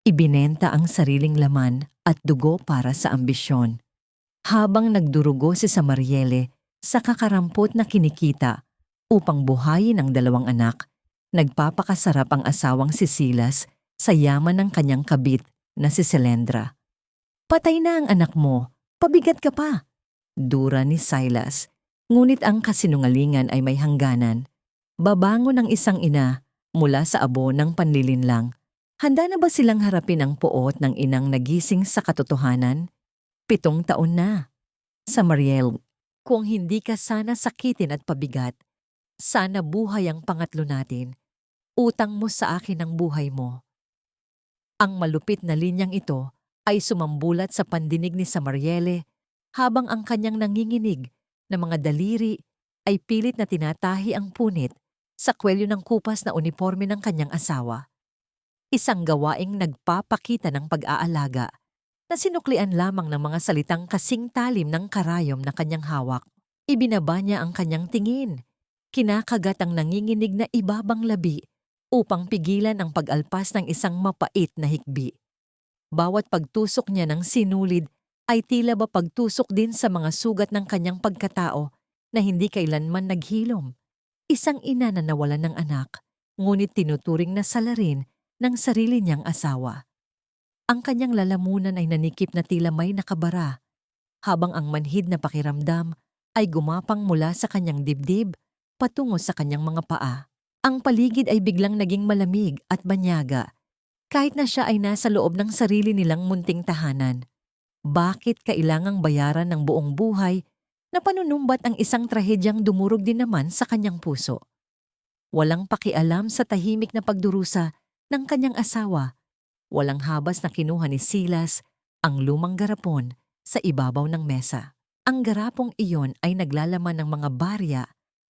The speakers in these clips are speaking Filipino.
Ibinenta ang sariling laman at dugo para sa ambisyon. Habang nagdurugo si Samariele sa kakarampot na kinikita upang buhayin ang dalawang anak, nagpapakasarap ang asawang si Silas sa yaman ng kanyang kabit na si Selendra. "Patay na ang anak mo, pabigat ka pa," dura ni Silas. Ngunit ang kasinungalingan ay may hangganan. Babangon ang isang ina mula sa abo ng panlilinlang. Handa na ba silang harapin ang puot ng inang nagising sa katotohanan? 7 taon na. Samariel, kung hindi ka sana sakitin at pabigat, sana buhay ang pangatlo natin. Utang mo sa akin ang buhay mo. Ang malupit na linyang ito ay sumambulat sa pandinig ni Samariele habang ang kanyang nanginginig na mga daliri ay pilit na tinatahi ang punit sa kwelyo ng kupas na uniforme ng kanyang asawa. Isang gawaing nagpapakita ng pag-aalaga na sinuklian lamang ng mga salitang kasing talim ng karayom na kanyang hawak. Ibinaba niya ang kanyang tingin. Kinakagat ang nanginginig na ibabang labi upang pigilan ang pag-alpas ng isang mapait na hikbi. Bawat pagtusok niya ng sinulid ay tila ba pagtusok din sa mga sugat ng kanyang pagkatao na hindi kailanman naghilom. Isang ina na nawalan ng anak, ngunit tinuturing na salarin ng sarili niyang asawa. Ang kanyang lalamunan ay nanikip na tila may nakabara, habang ang manhid na pakiramdam ay gumapang mula sa kanyang dibdib patungo sa kanyang mga paa. Ang paligid ay biglang naging malamig at banyaga, kahit na siya ay nasa loob ng sarili nilang munting tahanan. Bakit kailangang bayaran ng buong buhay na panunumbat ang isang trahedyang dumurog din naman sa kanyang puso? Walang pakialam sa tahimik na pagdurusa ng kanyang asawa. Walang habas na kinuha ni Silas ang lumang garapon sa ibabaw ng mesa. Ang garapong iyon ay naglalaman ng mga barya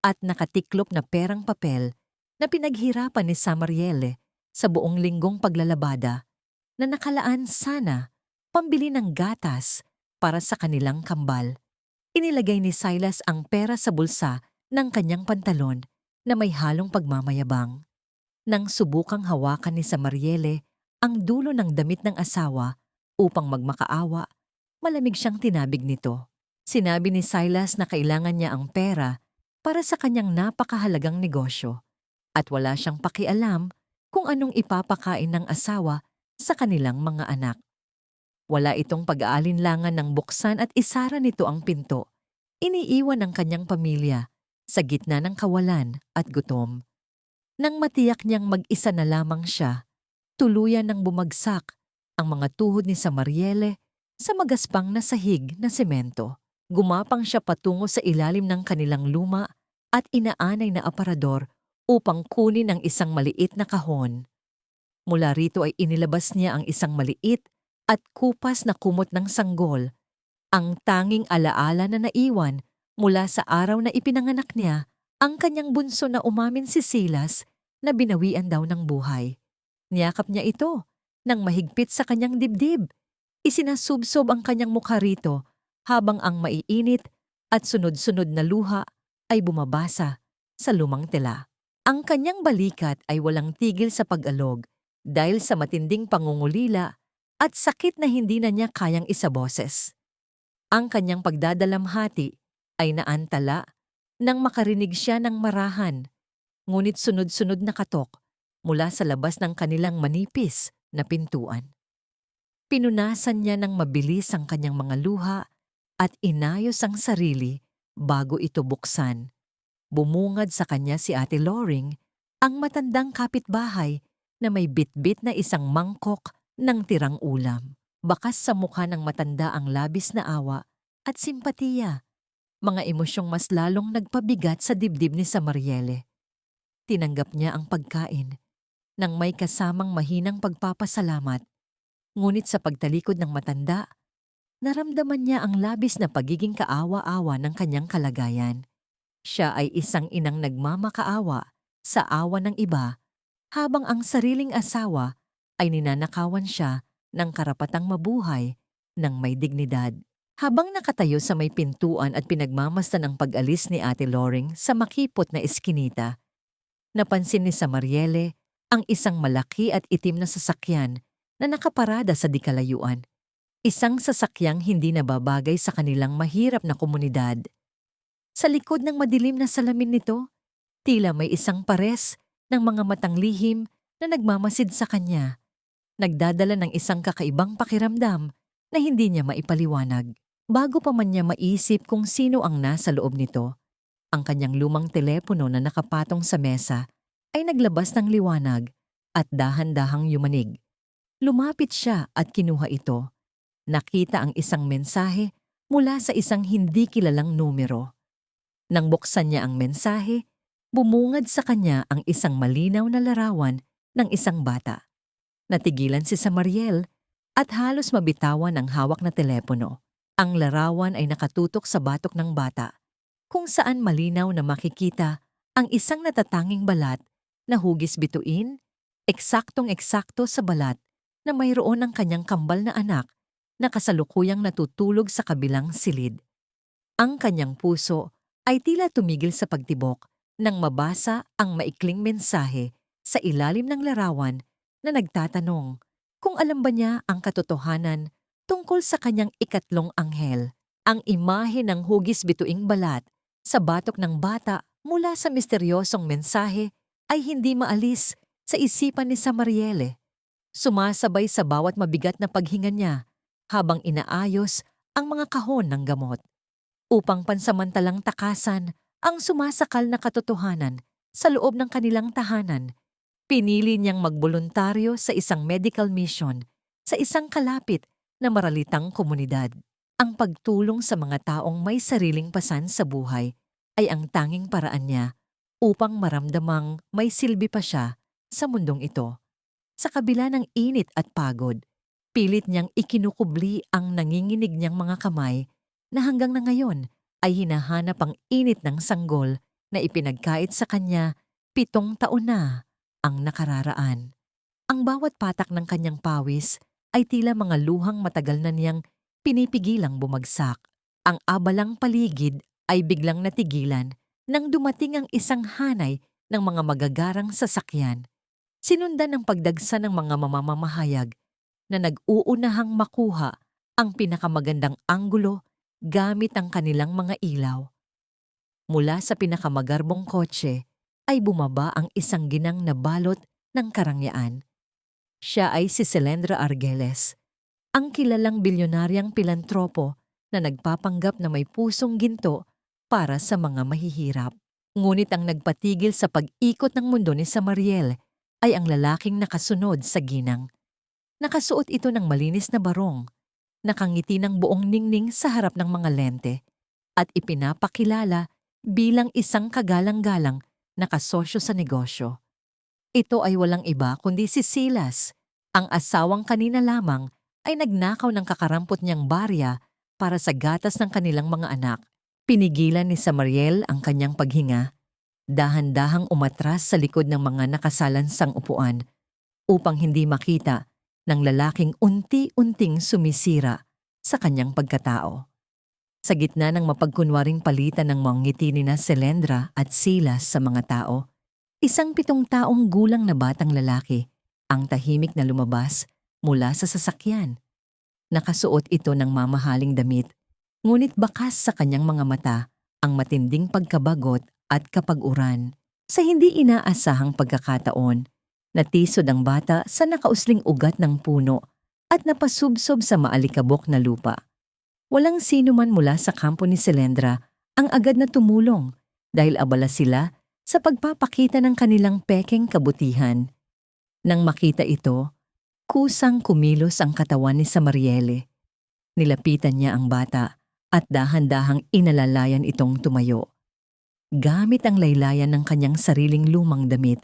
at nakatiklop na perang papel na pinaghirapan ni Samariele sa buong linggong paglalabada na nakalaan sana pambili ng gatas para sa kanilang kambal. Inilagay ni Silas ang pera sa bulsa ng kanyang pantalon na may halong pagmamayabang. Nang subukang hawakan ni Samariele ang dulo ng damit ng asawa upang magmakaawa, malamig siyang tinabig nito. Sinabi ni Silas na kailangan niya ang pera para sa kanyang napakahalagang negosyo at wala siyang pakialam kung anong ipapakain ng asawa sa kanilang mga anak. Wala itong pag-aalinlangan ng buksan at isara nito ang pinto. Iniiwan ng kanyang pamilya sa gitna ng kawalan at gutom. Nang matiyak niyang mag-isa na lamang siya, tuluyan nang bumagsak ang mga tuhod ni Samariele sa magaspang na sahig na semento. Gumapang siya patungo sa ilalim ng kanilang luma at inaanay na aparador upang kunin ang isang maliit na kahon. Mula rito ay inilabas niya ang isang maliit at kupas na kumot ng sanggol, ang tanging alaala na naiwan mula sa araw na ipinanganak niya ang kanyang bunso na umamin si Silas na binawian daw ng buhay. Niyakap niya ito nang mahigpit sa kanyang dibdib. Isinasubsob ang kanyang mukha rito habang ang maiinit at sunod-sunod na luha ay bumabasa sa lumang tela. Ang kanyang balikat ay walang tigil sa pag-alog dahil sa matinding pangungulila at sakit na hindi na niya kayang isaboses. Ang kanyang pagdadalamhati ay naantala nang makarinig siya ng marahan, ngunit sunod-sunod na katok mula sa labas ng kanilang manipis na pintuan. Pinunasan niya ng mabilis ang kanyang mga luha at inayos ang sarili bago ito buksan. Bumungad sa kanya si Ate Loring, ang matandang kapitbahay na may bitbit na isang mangkok ng tirang ulam. Bakas sa mukha ng matanda ang labis na awa at simpatiya, mga emosyong mas lalong nagpabigat sa dibdib ni Samariele. Tinanggap niya ang pagkain nang may kasamang mahinang pagpapasalamat, ngunit sa pagtalikod ng matanda, naramdaman niya ang labis na pagiging kaawa-awa ng kanyang kalagayan. Siya ay isang inang nagmamakaawa sa awa ng iba, habang ang sariling asawa ay ninanakawan siya ng karapatang mabuhay ng may dignidad. Habang nakatayo sa may pintuan at pinagmamasdan ang pag-alis ni Ate Loring sa makipot na eskinita, napansin ni Samariele ang isang malaki at itim na sasakyan na nakaparada sa di kalayuan. Isang sasakyang hindi nababagay sa kanilang mahirap na komunidad. Sa likod ng madilim na salamin nito, tila may isang pares ng mga matang lihim na nagmamasid sa kanya, nagdadala ng isang kakaibang pakiramdam na hindi niya maipaliwanag. Bago pa man niya maisip kung sino ang nasa loob nito, ang kanyang lumang telepono na nakapatong sa mesa ay naglabas ng liwanag at dahan-dahang yumanig. Lumapit siya at kinuha ito. Nakita ang isang mensahe mula sa isang hindi kilalang numero. Nang buksan niya ang mensahe, bumungad sa kanya ang isang malinaw na larawan ng isang bata. Natigilan si Samariel at halos mabitawan ang hawak na telepono. Ang larawan ay nakatutok sa batok ng bata, kung saan malinaw na makikita ang isang natatanging balat na hugis bituin, eksaktong-eksakto sa balat na mayroon ang kanyang kambal na anak na kasalukuyang natutulog sa kabilang silid. Ang kanyang puso ay tila tumigil sa pagtibok nang mabasa ang maikling mensahe sa ilalim ng larawan na nagtatanong kung alam ba niya ang katotohanan tungkol sa kanyang ikatlong anghel. Ang imahe ng hugis bituing balat sa batok ng bata mula sa misteryosong mensahe ay hindi maalis sa isipan ni Samariele. Sumasabay sa bawat mabigat na paghinga niya habang inaayos ang mga kahon ng gamot, upang pansamantalang takasan ang sumasakal na katotohanan sa loob ng kanilang tahanan. Pinili niyang magboluntaryo sa isang medical mission sa isang kalapit na maralitang komunidad. Ang pagtulong sa mga taong may sariling pasan sa buhay ay ang tanging paraan niya upang maramdamang may silbi pa siya sa mundong ito. Sa kabila ng init at pagod, pilit niyang ikinukubli ang nanginginig niyang mga kamay na hanggang na ngayon ay hinahanap ang init ng sanggol na ipinagkait sa kanya 7 taon na ang nakararaan. Ang bawat patak ng kanyang pawis ay tila mga luhang matagal na niyang pinipigilang bumagsak. Ang abalang paligid ay biglang natigilan nang dumating ang isang hanay ng mga magagarang sasakyan. Sinundan ng pagdagsa ng mga mamamahayag na nag-uunahang makuha ang pinakamagandang anggulo gamit ang kanilang mga ilaw. Mula sa pinakamagarbong kotse ay bumaba ang isang ginang na balot ng karangyaan. Siya ay si Selendra Argeles, ang kilalang bilyonaryang pilantropo na nagpapanggap na may pusong ginto para sa mga mahihirap. Ngunit ang nagpatigil sa pag-ikot ng mundo ni Samariel ay ang lalaking nakasunod sa ginang. Nakasuot ito ng malinis na barong, nakangiti ng buong ningning sa harap ng mga lente, at ipinapakilala bilang isang kagalang-galang na kasosyo sa negosyo. Ito ay walang iba kundi si Silas, ang asawang kanina lamang ay nagnakaw ng kakarampot niyang barya para sa gatas ng kanilang mga anak. Pinigilan ni Samariel ang kanyang paghinga, dahan-dahang umatras sa likod ng mga nakasalansang upuan upang hindi makita ng lalaking unti-unting sumisira sa kanyang pagkatao. Sa gitna ng mapagkunwaring palitan ng mga ngiti ni Selendra at Silas sa mga tao, isang 7 taong gulang na batang lalaki ang tahimik na lumabas mula sa sasakyan. Nakasuot ito ng mamahaling damit, ngunit bakas sa kanyang mga mata ang matinding pagkabagot at kapag-uran. Sa hindi inaasahang pagkakataon, natisod ang bata sa nakausling ugat ng puno at napasubsob sa maalikabok na lupa. Walang sino man mula sa kampo ni Selendra ang agad na tumulong dahil abala sila sa pagpapakita ng kanilang pekeng kabutihan. Nang makita ito, kusang kumilos ang katawan ni Samariele. Nilapitan niya ang bata at dahan-dahang inalalayan itong tumayo. Gamit ang laylayan ng kanyang sariling lumang damit,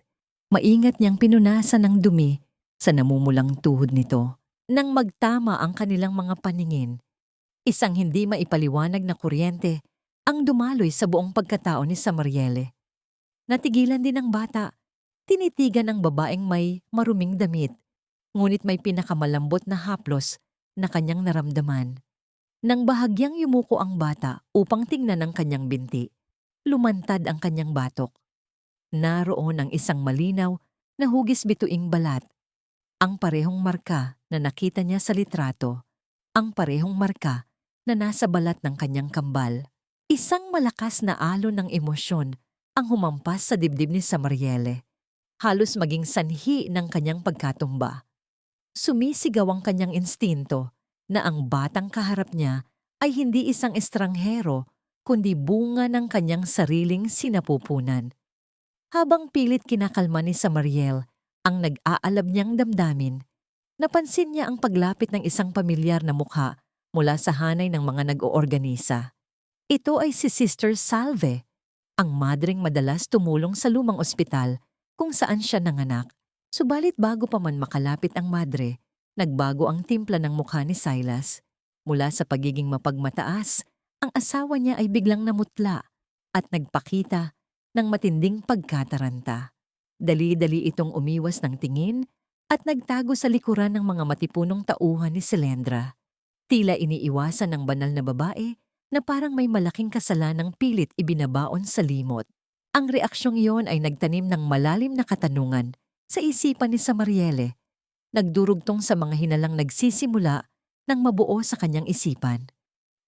maingat niyang pinunasan ng dumi sa namumulang tuhod nito. Nang magtama ang kanilang mga paningin, isang hindi maipaliwanag na kuryente ang dumaloy sa buong pagkatao ni Samariele. Natigilan din ang bata, tinitigan ang babaeng may maruming damit, ngunit may pinakamalambot na haplos na kanyang naramdaman. Nang bahagyang yumuko ang bata upang tingnan ang kanyang binti, lumantad ang kanyang batok. Naroon ang isang malinaw na hugis bituing balat. Ang parehong marka na nakita niya sa litrato, ang parehong marka na nasa balat ng kanyang kambal. Isang malakas na alon ng emosyon ang humampas sa dibdib ni Samariele, halos maging sanhi ng kanyang pagkatumba. Sumisigaw ang kanyang instinto na ang batang kaharap niya ay hindi isang estranghero kundi bunga ng kanyang sariling sinapupunan. Habang pilit kinakalma ni Samariel ang nag-aalab niyang damdamin, napansin niya ang paglapit ng isang pamilyar na mukha mula sa hanay ng mga nag-oorganisa. Ito ay si Sister Salve, ang madring madalas tumulong sa lumang ospital kung saan siya nanganak. Subalit bago pa man makalapit ang madre, nagbago ang timpla ng mukha ni Silas. Mula sa pagiging mapagmataas, ang asawa niya ay biglang namutla at nagpakita ng matinding pagkataranta. Dali-dali itong umiwas ng tingin at nagtago sa likuran ng mga matipunong tauhan ni Selendra. Tila iniiwasan ng banal na babae na parang may malaking kasalanang pilit ibinabaon sa limot. Ang reaksyong iyon ay nagtanim ng malalim na katanungan sa isipan ni Samariele, nagdurugtong sa mga hinalang nagsisimula ng mabuo sa kanyang isipan.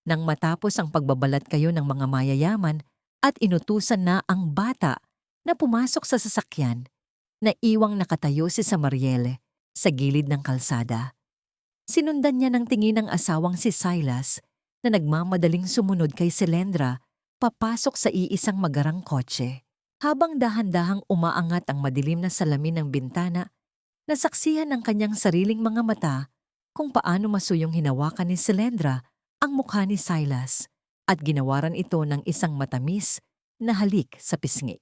Nang matapos ang pagbabalat kayo ng mga mayayaman at inutusan na ang bata na pumasok sa sasakyan, naiwang nakatayo si Samariele sa gilid ng kalsada. Sinundan niya ng tingin ng asawang si Silas na nagmamadaling sumunod kay Selendra papasok sa iisang magarang kotse. Habang dahan-dahang umaangat ang madilim na salamin ng bintana, nasaksihan ng kanyang sariling mga mata kung paano masuyong hinawakan ni Selendra ang mukha ni Silas at ginawaran ito ng isang matamis na halik sa pisngi.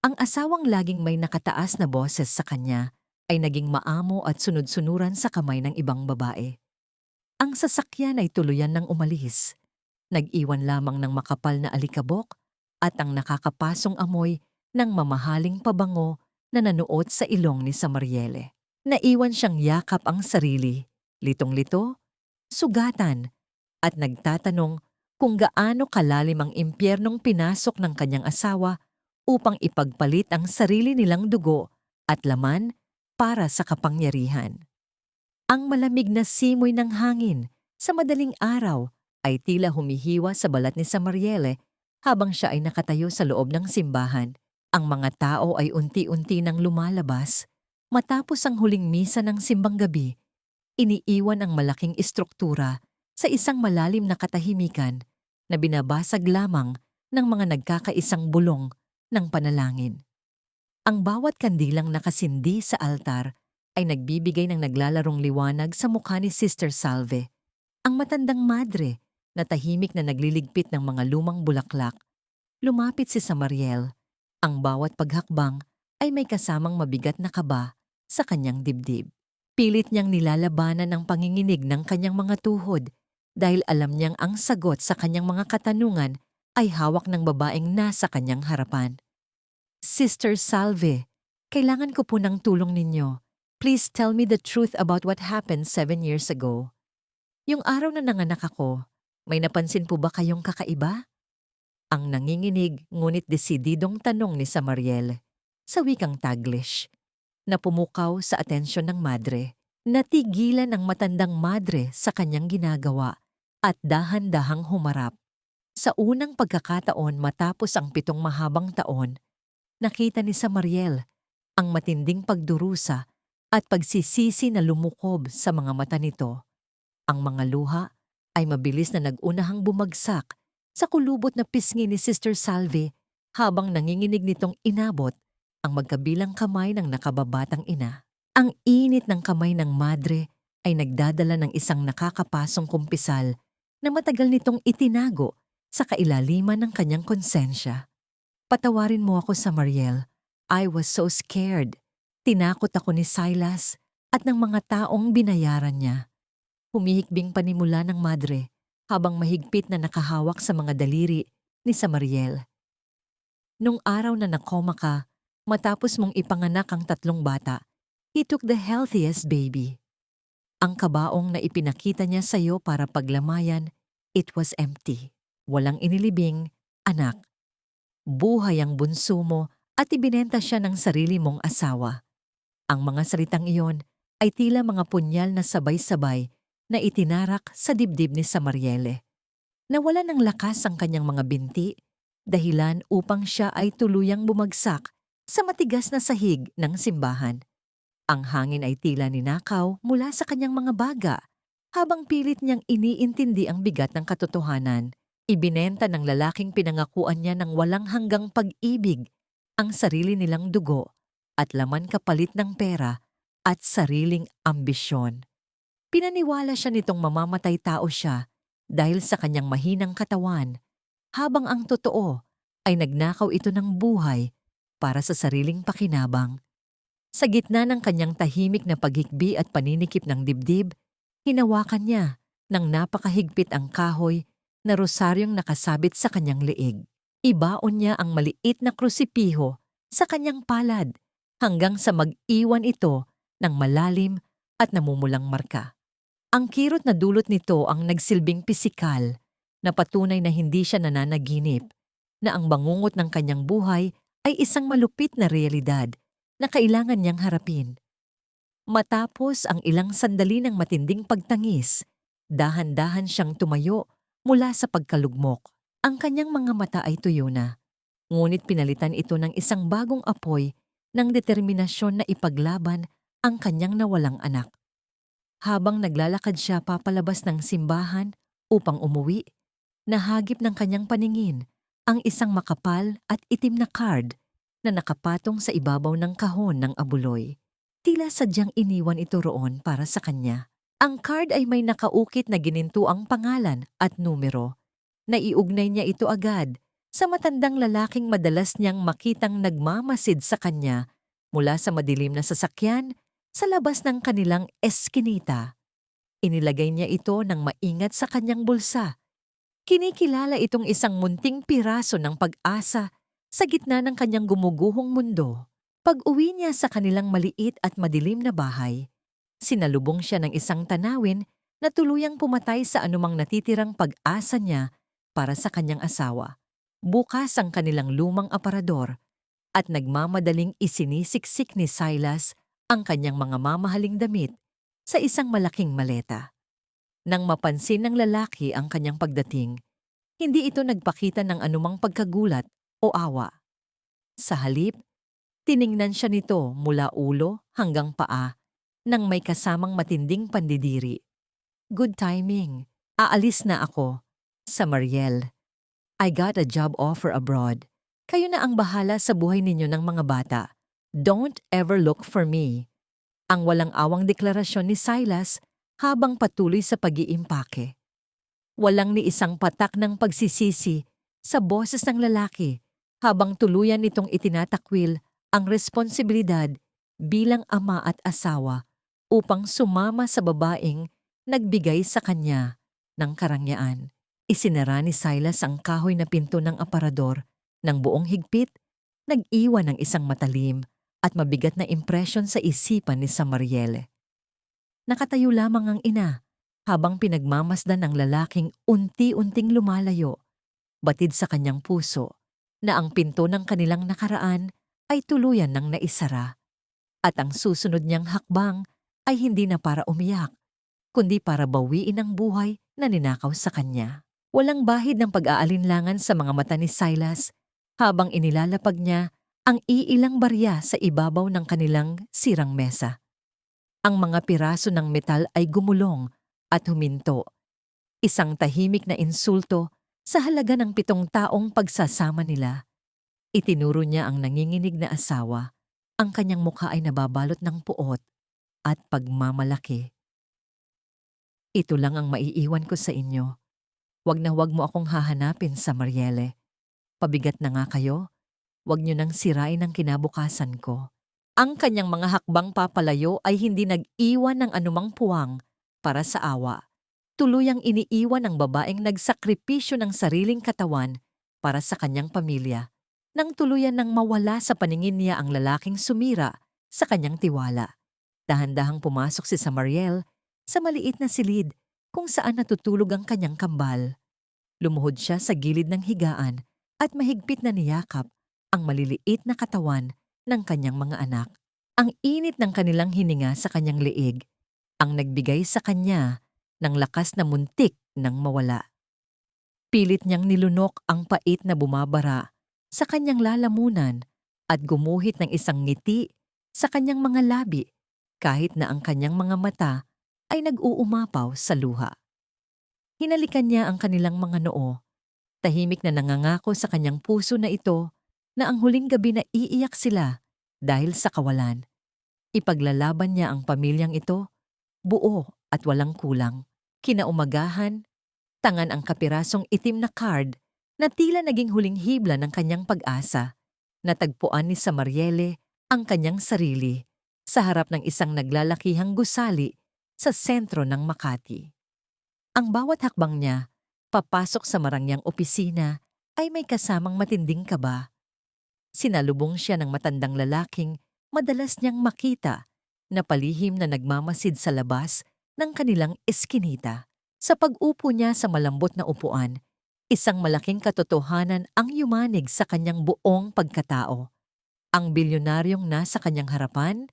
Ang asawang laging may nakataas na boses sa kanya ay naging maamo at sunod-sunuran sa kamay ng ibang babae. Ang sasakyan ay tuluyan ng umalis. Nag-iwan lamang ng makapal na alikabok at ang nakakapasong amoy ng mamahaling pabango na nanuot sa ilong ni Samariele. Naiwan siyang yakap ang sarili, litong-lito, sugatan, at nagtatanong kung gaano kalalim ang impyernong pinasok ng kanyang asawa upang ipagpalit ang sarili nilang dugo at laman para sa kapangyarihan. Ang malamig na simoy ng hangin sa madaling araw ay tila humihiwa sa balat ni Samariele habang siya ay nakatayo sa loob ng simbahan. Ang mga tao ay unti-unti nang lumalabas. Matapos ang huling misa ng simbang gabi, iniiwan ang malaking istruktura sa isang malalim na katahimikan na binabasag lamang ng mga nagkakaisang bulong ng panalangin. Ang bawat kandilang nakasindi sa altar ay nagbibigay ng naglalarong liwanag sa mukha ni Sister Salve, ang matandang madre na tahimik na nagliligpit ng mga lumang bulaklak. Lumapit si Samariel. Ang bawat paghakbang ay may kasamang mabigat na kaba sa kanyang dibdib. Pilit niyang nilalabanan ang panginginig ng kanyang mga tuhod dahil alam niyang ang sagot sa kanyang mga katanungan ay hawak ng babaeng nasa kanyang harapan. Sister Salve, kailangan ko po ng tulong ninyo. Please tell me the truth about what happened 7 years ago. Yung araw na nanganak ako, may napansin po ba kayong kakaiba? Ang nanginginig ngunit desididong tanong ni Samariel sa wikang Taglish na pumukaw sa atensyon ng madre. Natigilan ang matandang madre sa kanyang ginagawa at dahan-dahang humarap. Sa unang pagkakataon matapos ang 7 mahabang taon, nakita ni Samariel ang matinding pagdurusa at pagsisisi na lumukob sa mga mata nito. Ang mga luha ay mabilis na nag-unahang bumagsak sa kulubot na pisngi ni Sister Salve habang nanginginig nitong inabot ang magkabilang kamay ng nakababatang ina. Ang init ng kamay ng madre ay nagdadala ng isang nakakapasong kumpisal na matagal nitong itinago sa kailaliman ng kanyang konsensya. Patawarin mo ako, Samariel. I was so scared. Tinakot ako ni Silas at ng mga taong binayaran niya. Humihikbing panimula ng madre habang mahigpit na nakahawak sa mga daliri ni Samariel. Nung araw na nakoma ka, matapos mong ipanganak ang 3 bata, he took the healthiest baby. Ang kabaong na ipinakita niya sa iyo para paglamayan, it was empty. Walang inilibing, anak. Buhay ang bunso mo at ibinenta siya ng sarili mong asawa. Ang mga salitang iyon ay tila mga punyal na sabay-sabay na itinarak sa dibdib ni Samariele. Nawala ng lakas ang kanyang mga binti, dahilan upang siya ay tuluyang bumagsak sa matigas na sahig ng simbahan. Ang hangin ay tila ninakaw mula sa kanyang mga baga, habang pilit niyang iniintindi ang bigat ng katotohanan. Ibinenta ng lalaking pinangakuan niya ng walang hanggang pag-ibig ang sarili nilang dugo at laman kapalit ng pera at sariling ambisyon. Pinaniwala siya nitong mamamatay tao siya dahil sa kanyang mahinang katawan, habang ang totoo ay nagnakaw ito ng buhay para sa sariling pakinabang. Sa gitna ng kanyang tahimik na paghikbi at paninikip ng dibdib, hinawakan niya ng napakahigpit ang kahoy na rosaryong nakasabit sa kanyang leeg. Ibaon niya ang maliit na krusipiho sa kanyang palad hanggang sa mag-iwan ito ng malalim at namumulang marka. Ang kirot na dulot nito ang nagsilbing pisikal na patunay na hindi siya nananaginip, na ang bangungot ng kanyang buhay ay isang malupit na realidad na kailangan niyang harapin. Matapos ang ilang sandali ng matinding pagtangis, dahan-dahan siyang tumayo mula sa pagkalugmok. Ang kanyang mga mata ay tuyo na, ngunit pinalitan ito ng isang bagong apoy ng determinasyon na ipaglaban ang kanyang nawalang anak. Habang naglalakad siya papalabas ng simbahan upang umuwi, nahagip ng kanyang paningin ang isang makapal at itim na card na nakapatong sa ibabaw ng kahon ng abuloy. Tila sadyang iniwan ito roon para sa kanya. Ang card ay may nakaukit na ginintuang pangalan at numero. Naiugnay niya ito agad sa matandang lalaking madalas niyang makitang nagmamasid sa kanya mula sa madilim na sasakyan sa labas ng kanilang eskinita. Inilagay niya ito ng maingat sa kanyang bulsa. Kinikilala itong isang munting piraso ng pag-asa sa gitna ng kanyang gumuguhong mundo. Pag-uwi niya sa kanilang maliit at madilim na bahay, sinalubong siya ng isang tanawin na tuluyang pumatay sa anumang natitirang pag-asa niya para sa kanyang asawa. Bukas ang kanilang lumang aparador at nagmamadaling isinisiksik ni Silas ang kanyang mga mamahaling damit sa isang malaking maleta. Nang mapansin ng lalaki ang kanyang pagdating, hindi ito nagpakita ng anumang pagkagulat o awa. Sa halip, tiningnan siya nito mula ulo hanggang paa nang may kasamang matinding pandidiri. "Good timing. Aalis na ako. Samariel. I got a job offer abroad. Kayo na ang bahala sa buhay ninyo ng mga bata. Don't ever look for me." Ang walang awang deklarasyon ni Silas habang patuloy sa pag-iimpake. Walang ni isang patak ng pagsisisi sa boses ng lalaki habang tuluyan nitong itinatakwil ang responsibilidad bilang ama at asawa upang sumama sa babaeng nagbigay sa kanya ng karangyaan. Isinara ni Silas ang kahoy na pinto ng aparador ng buong higpit, nag-iwan ng isang matalim at mabigat na impresyon sa isipan ni Samariele. Nakatayo lamang ang ina habang pinagmamasdan ng lalaking unti-unting lumalayo, batid sa kanyang puso na ang pinto ng kanilang nakaraan ay tuluyan ng naisara, at ang susunod niyang hakbang ay hindi na para umiyak, kundi para bawiin ang buhay na ninakaw sa kanya. Walang bahid ng pag-aalinlangan sa mga mata ni Silas habang inilalapag niya ang iilang barya sa ibabaw ng kanilang sirang mesa. Ang mga piraso ng metal ay gumulong at huminto, isang tahimik na insulto sa halaga ng 7 taong pagsasama nila. Itinuro niya ang nanginginig na asawa. Ang kanyang mukha ay nababalot ng puot at pagmamalaki. "Ito lang ang maiiwan ko sa inyo. Wag na wag mo akong hahanapin, Samariele. Pabigat na nga kayo. Wag niyo nang sirain ang kinabukasan ko." Ang kanyang mga hakbang papalayo ay hindi nag-iwan ng anumang puwang para sa awa. Tuluyang iniiwan ng babaeng nagsakripisyo ng sariling katawan para sa kanyang pamilya, nang tuluyan ng mawala sa paningin niya ang lalaking sumira sa kanyang tiwala. Dahan-dahang pumasok si Samariel sa maliit na silid kung saan natutulog ang kanyang kambal. Lumuhod siya sa gilid ng higaan at mahigpit na niyakap ang maliliit na katawan ng kanyang mga anak. Ang init ng kanilang hininga sa kanyang leeg ang nagbigay sa kanya ng lakas na muntik nang mawala. Pilit niyang nilunok ang pait na bumabara sa kanyang lalamunan at gumuhit ng isang ngiti sa kanyang mga labi kahit na ang kanyang mga mata ay nag-uumapaw sa luha. Hinalikan niya ang kanilang mga noo, tahimik na nangangako sa kanyang puso na ito na ang huling gabi na iiyak sila dahil sa kawalan. Ipaglalaban niya ang pamilyang ito, buo at walang kulang. Kinaumagahan, tangan ang kapirasong itim na card na tila naging huling hibla ng kanyang pag-asa. Natagpuan ni Samariele ang kanyang sarili sa harap ng isang naglalakihang gusali sa sentro ng Makati. Ang bawat hakbang niya, papasok sa marangyang opisina, ay may kasamang matinding kaba. Sinalubong siya ng matandang lalaking madalas niyang makita na palihim na nagmamasid sa labas ng kanilang eskinita. Sa pag-upo niya sa malambot na upuan, isang malaking katotohanan ang yumanig sa kanyang buong pagkatao. Ang bilyonaryong nasa kanyang harapan,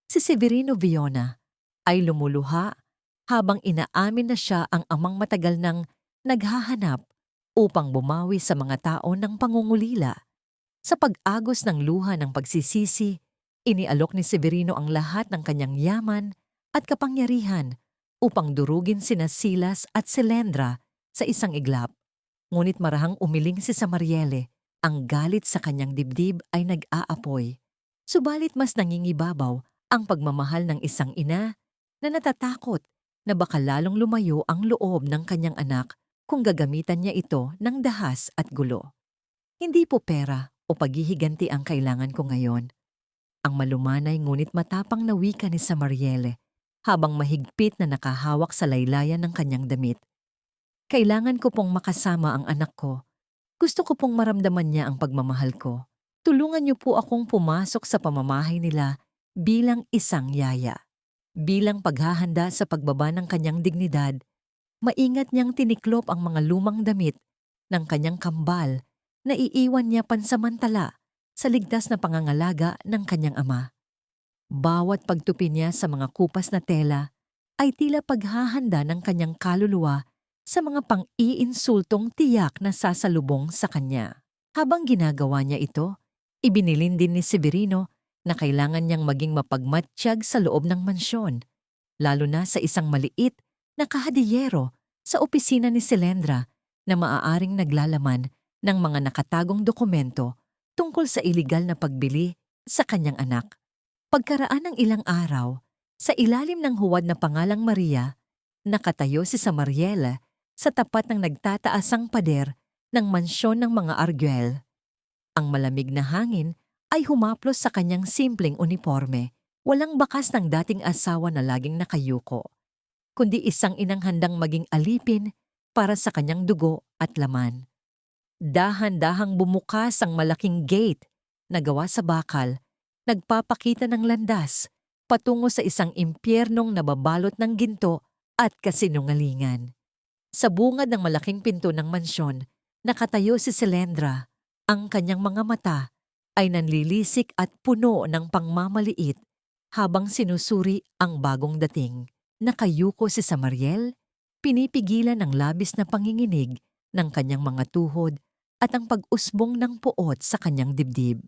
si Severino Viona, ay lumuluha habang inaamin na siya ang amang matagal nang naghahanap upang bumawi sa mga tao ng pangungulila. Sa pag-agos ng luha ng pagsisisi, inialok ni Severino ang lahat ng kanyang yaman at kapangyarihan upang durugin sina Silas at Selendra sa isang iglap. Ngunit marahang umiling si Samariele, ang galit sa kanyang dibdib ay nag-aapoy. Subalit mas nangingibabaw ang pagmamahal ng isang ina na natatakot na baka lalong lumayo ang loob ng kanyang anak kung gagamitan niya ito ng dahas at gulo. Hindi po pera o paghihiganti ang kailangan ko ngayon. Ang malumanay ngunit matapang na wika ni Samariele habang mahigpit na nakahawak sa laylayan ng kanyang damit. Kailangan ko pong makasama ang anak ko. Gusto ko pong maramdaman niya ang pagmamahal ko. Tulungan niyo po akong pumasok sa pamamahay nila bilang isang yaya. Bilang paghahanda sa pagbaba ng kanyang dignidad, maingat niyang tiniklop ang mga lumang damit ng kanyang kambal na iiwan niya pansamantala sa ligtas na pangangalaga ng kanyang ama. Bawat pagtupi niya sa mga kupas na tela ay tila paghahanda ng kanyang kaluluwa sa mga pang-iinsultong tiyak na sasalubong sa kanya. Habang ginagawa niya ito, ibinilin din ni Severino na kailangan niyang maging mapagmatsyag sa loob ng mansyon, lalo na sa isang maliit na kahadiyero sa opisina ni Selendra na maaaring naglalaman ng mga nakatagong dokumento tungkol sa iligal na pagbili sa kanyang anak. Pagkaraan ng ilang araw, sa ilalim ng huwad na pangalang Maria, nakatayo si Samariele sa tapat ng nagtataasang pader ng mansyon ng mga Arguel. Ang malamig na hangin ay humaplos sa kanyang simpleng uniforme, walang bakas ng dating asawa na laging nakayuko, kundi isang inang handang maging alipin para sa kanyang dugo at laman. Dahan-dahang bumukas ang malaking gate na gawa sa bakal, nagpapakita ng landas patungo sa isang impyernong nababalot ng ginto at kasinungalingan. Sa bungad ng malaking pinto ng mansyon, nakatayo si Selendra. Ang kanyang mga mata ay nanlilisik at puno ng pangmamaliit habang sinusuri ang bagong dating. Nakayuko si Samariel, pinipigilan ng labis na panginginig ng kanyang mga tuhod at ang pag-usbong ng puot sa kanyang dibdib.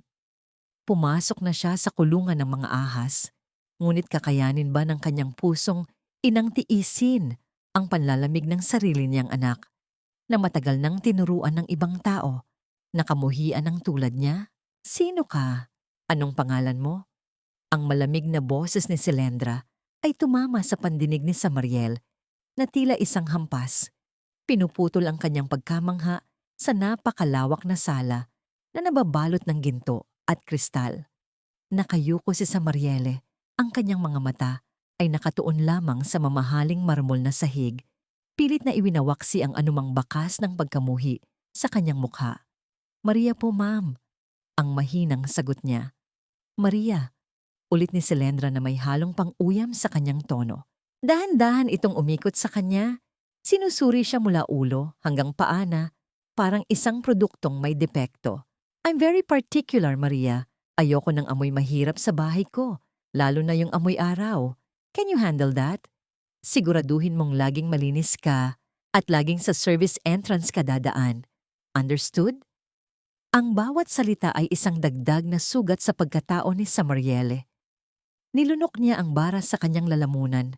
Pumasok na siya sa kulungan ng mga ahas, ngunit kakayanin ba ng kanyang pusong inang tiisin ang panlalamig ng sarili niyang anak na matagal nang tinuruan ng ibang tao na kamuhian ng tulad niya? Sino ka? Anong pangalan mo? Ang malamig na boses ni Selendra ay tumama sa pandinig ni Samariel na tila isang hampas. Pinuputol ang kanyang pagkamangha sa napakalawak na sala na nababalot ng ginto at kristal. Nakayuko si Samariele, ang kanyang mga mata ay nakatuon lamang sa mamahaling marmol na sahig, pilit na iwinawaksi ang anumang bakas ng pagkamuhi sa kanyang mukha. Maria po, ma'am, ang mahinang sagot niya. Maria, ulit ni Selendra na may halong pang-uyam sa kanyang tono. Dahan-dahan itong umikot sa kanya. Sinusuri siya mula ulo hanggang paa na parang isang produktong may depekto. I'm very particular, Maria. Ayoko ng amoy mahirap sa bahay ko. lalo na yung amoy araw. Can you handle that? Siguraduhin mong laging malinis ka at laging sa service entrance ka dadaan. Understood? Ang bawat salita ay isang dagdag na sugat sa pagkatao ni Samariele. Nilunok niya ang bara sa kanyang lalamunan,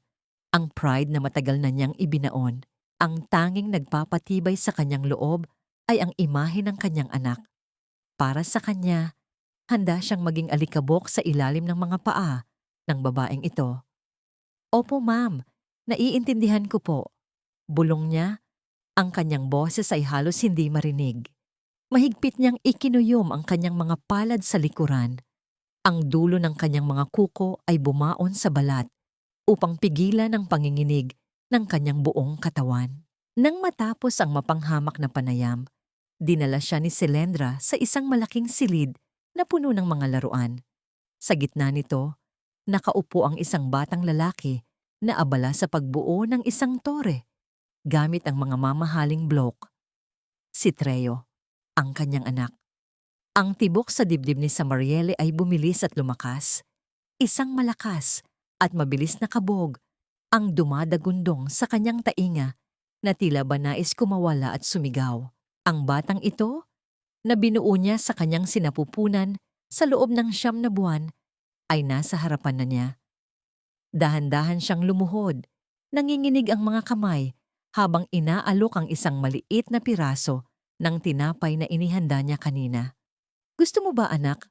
ang pride na matagal na niyang ibinaon. Ang tanging nagpapatibay sa kanyang loob ay ang imahe ng kanyang anak. Para sa kanya, handa siyang maging alikabok sa ilalim ng mga paa ng babaeng ito. Opo ma'am, naiintindihan ko po. Bulong niya, ang kanyang boses ay halos hindi marinig. Mahigpit niyang ikinuyom ang kanyang mga palad sa likuran. Ang dulo ng kanyang mga kuko ay bumaon sa balat upang pigilan ang panginginig ng kanyang buong katawan. Nang matapos ang mapanghamak na panayam, dinala siya ni Selendra sa isang malaking silid na puno ng mga laruan. Sa gitna nito, nakaupo ang isang batang lalaki na abala sa pagbuo ng isang tore gamit ang mga mamahaling blok. Si Treo, ang kanyang anak. Ang tibok sa dibdib ni Samariele ay bumilis at lumakas. Isang malakas at mabilis na kabog ang dumadagundong sa kanyang tainga na tila ba nais kumawala at sumigaw. Ang batang ito, na binuo niya sa kanyang sinapupunan sa loob ng 9 na buwan, ay nasa harapan na niya. Dahan-dahan siyang lumuhod, nanginginig ang mga kamay habang inaalok ang isang maliit na piraso ng tinapay na inihanda niya kanina. Gusto mo ba anak?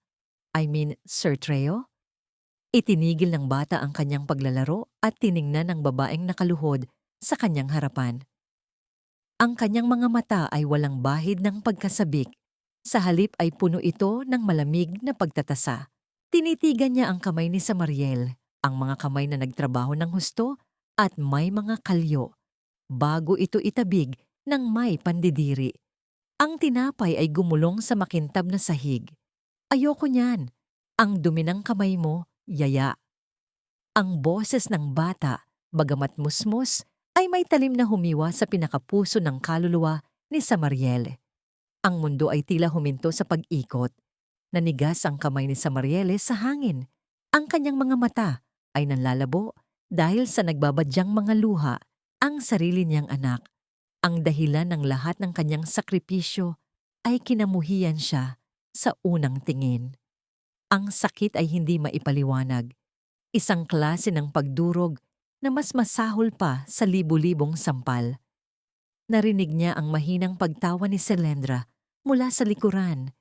I mean, Sir Treo? Itinigil ng bata ang kanyang paglalaro at tiningnan ng babaeng nakaluhod sa kanyang harapan. Ang kanyang mga mata ay walang bahid ng pagkasabik. Sa halip ay puno ito ng malamig na pagtatasa. Tinitigan niya ang kamay ni Samariel, ang mga kamay na nagtrabaho ng husto at may mga kalyo, bago ito itabig ng may pandidiri. Ang tinapay ay gumulong sa makintab na sahig. Ayoko niyan. Ang dumi ng kamay mo, yaya. Ang boses ng bata, bagamat musmos, ay may talim na humiwa sa pinakapuso ng kaluluwa ni Samariele. Ang mundo ay tila huminto sa pag-ikot. Nanigas ang kamay ni Samariele sa hangin. Ang kanyang mga mata ay nanlalabo dahil sa nagbabadyang mga luha, ang sarili niyang anak. Ang dahilan ng lahat ng kanyang sakripisyo ay kinamuhian siya sa unang tingin. Ang sakit ay hindi maipaliwanag. Isang klase ng pagdurog na mas masahol pa sa libu-libong sampal. Narinig niya ang mahinang pagtawa ni Selendra mula sa likuran.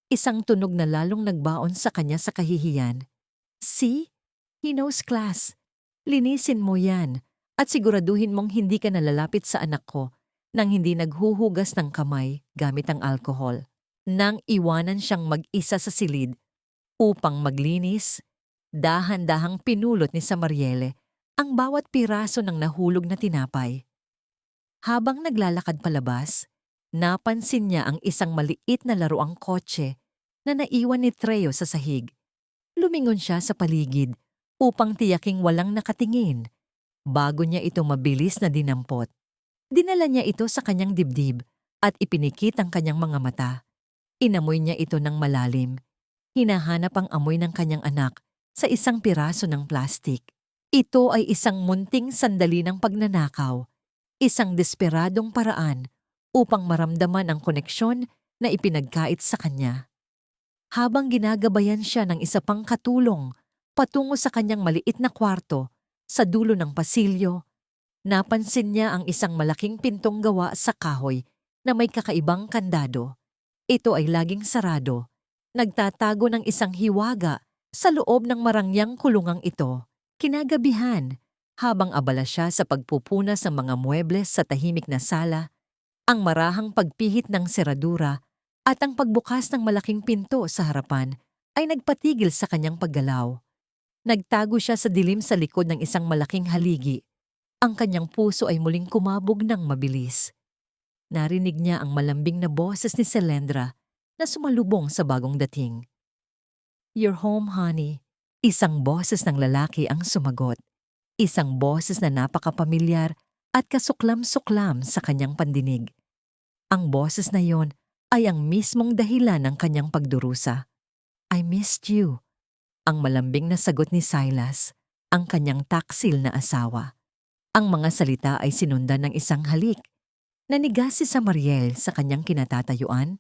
Isang tunog na lalong nagbaon sa kanya sa kahihiyan. See? He knows class. Linisin mo yan at siguraduhin mong hindi ka nalalapit sa anak ko nang hindi naghuhugas ng kamay gamit ang alkohol. Nang iwanan siyang mag-isa sa silid upang maglinis, dahan-dahang pinulot ni Samariele ang bawat piraso ng nahulog na tinapay. Habang naglalakad palabas, napansin niya ang isang maliit na laruang kotse na naiwan ni Treo sa sahig. Lumingon siya sa paligid upang tiyaking walang nakatingin bago niya ito mabilis na dinampot. Dinala niya ito sa kanyang dibdib at ipinikit ang kanyang mga mata. Inamoy niya ito ng malalim. Hinahanap ang amoy ng kanyang anak sa isang piraso ng plastik. Ito ay isang munting sandali ng pagnanakaw, isang desperadong paraan upang maramdaman ang koneksyon na ipinagkait sa kanya. Habang ginagabayan siya ng isa pang katulong patungo sa kanyang maliit na kwarto sa dulo ng pasilyo, napansin niya ang isang malaking pintong gawa sa kahoy na may kakaibang kandado. Ito ay laging sarado. Nagtatago ng isang hiwaga sa loob ng marangyang kulungang ito. Kinagabihan, habang abala siya sa pagpupunas ng mga muebles sa tahimik na sala, ang marahang pagpihit ng seradura at ang pagbukas ng malaking pinto sa harapan ay nagpatigil sa kanyang paggalaw. Nagtago siya sa dilim sa likod ng isang malaking haligi. Ang kanyang puso ay muling kumabog ng mabilis. Narinig niya ang malambing na boses ni Selendra na sumalubong sa bagong dating. "You're home, honey." Isang boses ng lalaki ang sumagot. Isang boses na napakapamilyar at kasuklam-suklam sa kanyang pandinig. Ang boses na yon ay ang mismong dahilan ng kanyang pagdurusa. "I missed you." Ang malambing na sagot ni Silas, ang kanyang taksil na asawa. Ang mga salita ay sinundan ng isang halik. Naniga si Samariel sa kanyang kinatatayuan.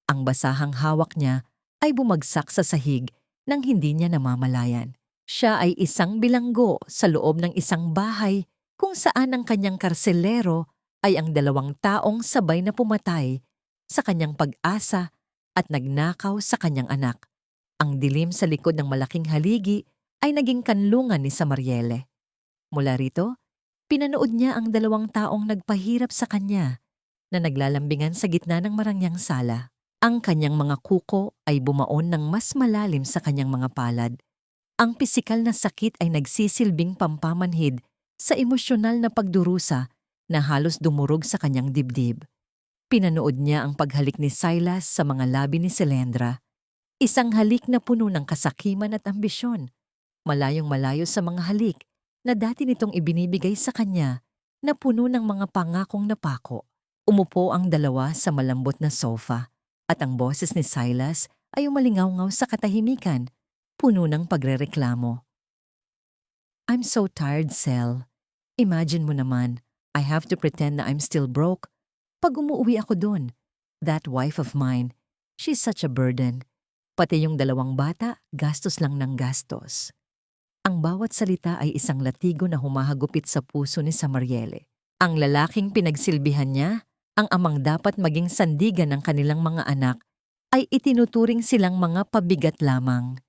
Ang basahang hawak niya ay bumagsak sa sahig nang hindi niya namamalayan. Siya ay isang bilanggo sa loob ng isang bahay kung saan ang kanyang karselero ay ang 2 taong sabay na pumatay sa kanyang pag-asa at nagnakaw sa kanyang anak. Ang dilim sa likod ng malaking haligi ay naging kanlungan ni Samariele. Mula rito, pinanood niya ang 2 taong nagpahirap sa kanya na naglalambingan sa gitna ng marangyang sala. Ang kanyang mga kuko ay bumaon ng mas malalim sa kanyang mga palad. Ang pisikal na sakit ay nagsisilbing pampamanhid sa emosyonal na pagdurusa na halos dumurog sa kanyang dibdib. Pinanood niya ang paghalik ni Silas sa mga labi ni Selendra. Isang halik na puno ng kasakiman at ambisyon, malayong malayo sa mga halik na dati nitong ibinibigay sa kanya na puno ng mga pangakong napako. Umupo ang 2 sa malambot na sofa at ang boses ni Silas ay umalingaw-ngaw sa katahimikan, puno ng pagrereklamo. I'm so tired, Sel. Imagine mo naman, I have to pretend na I'm still broke. Pag umuwi ako dun, that wife of mine, she's such a burden. Pati yung 2 bata, gastos lang ng gastos. Ang bawat salita ay isang latigo na humahagupit sa puso ni Samariele. Ang lalaking pinagsilbihan niya, ang amang dapat maging sandigan ng kanilang mga anak, ay itinuturing silang mga pabigat lamang.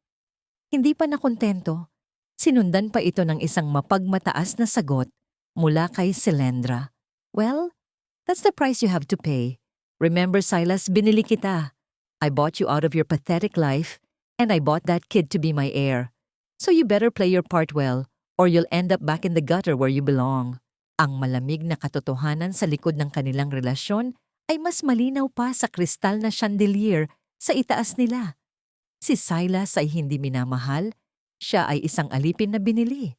Hindi pa nakontento, sinundan pa ito ng isang mapagmataas na sagot mula kay Selendra. Well, that's the price you have to pay. Remember, Silas, binili kita. I bought you out of your pathetic life, and I bought that kid to be my heir. So you better play your part well, or you'll end up back in the gutter where you belong. Ang malamig na katotohanan sa likod ng kanilang relasyon ay mas malinaw pa sa kristal na chandelier sa itaas nila. Si Silas ay hindi minamahal, siya ay isang alipin na binili.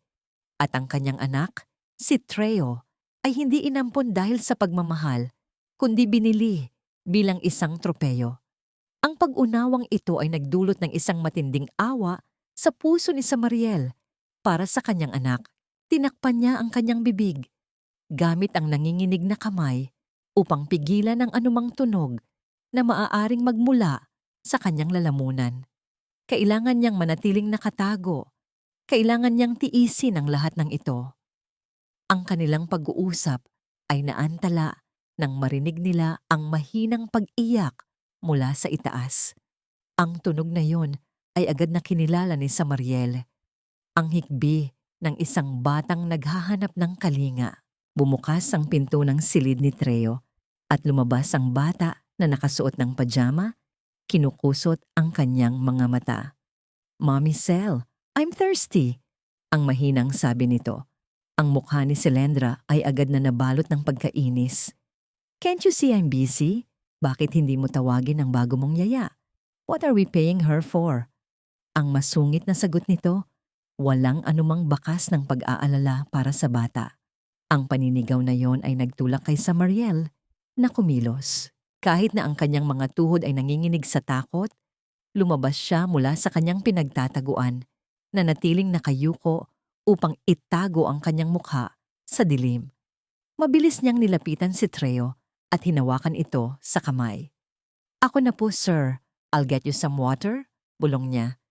At ang kanyang anak, si Treo, ay hindi inampon dahil sa pagmamahal, kundi binili bilang isang tropeyo. Ang pag-unawang ito ay nagdulot ng isang matinding awa sa puso ni Samariel. Para sa kanyang anak, tinakpan niya ang kanyang bibig, gamit ang nanginginig na kamay upang pigilan ang anumang tunog na maaaring magmula sa kanyang lalamunan. Kailangan niyang manatiling nakatago. Kailangan niyang tiisin ang lahat ng ito. Ang kanilang pag-uusap ay naantala nang marinig nila ang mahinang pag-iyak mula sa itaas. Ang tunog na yon ay agad na kinilala ni Samariel. Ang hikbi ng isang batang naghahanap ng kalinga. Bumukas ang pinto ng silid ni Treo at lumabas ang bata na nakasuot ng pajama, kinukusot ang kanyang mga mata. Mommy Sel, I'm thirsty, ang mahinang sabi nito. Ang mukha ni Selendra ay agad na nabalot ng pagkainis. Can't you see I'm busy? Bakit hindi mo tawagin ang bago mong yaya? What are we paying her for? Ang masungit na sagot nito, walang anumang bakas ng pag-aalala para sa bata. Ang paninigaw na yon ay nagtulak kay Samariel na kumilos. Kahit na ang kanyang mga tuhod ay nanginginig sa takot, lumabas siya mula sa kanyang pinagtataguan, na natiling nakayuko upang itago ang kanyang mukha sa dilim. Mabilis niyang nilapitan si Treo at hinawakan ito sa kamay. Ako na po, sir. I'll get you some water, bulong niya.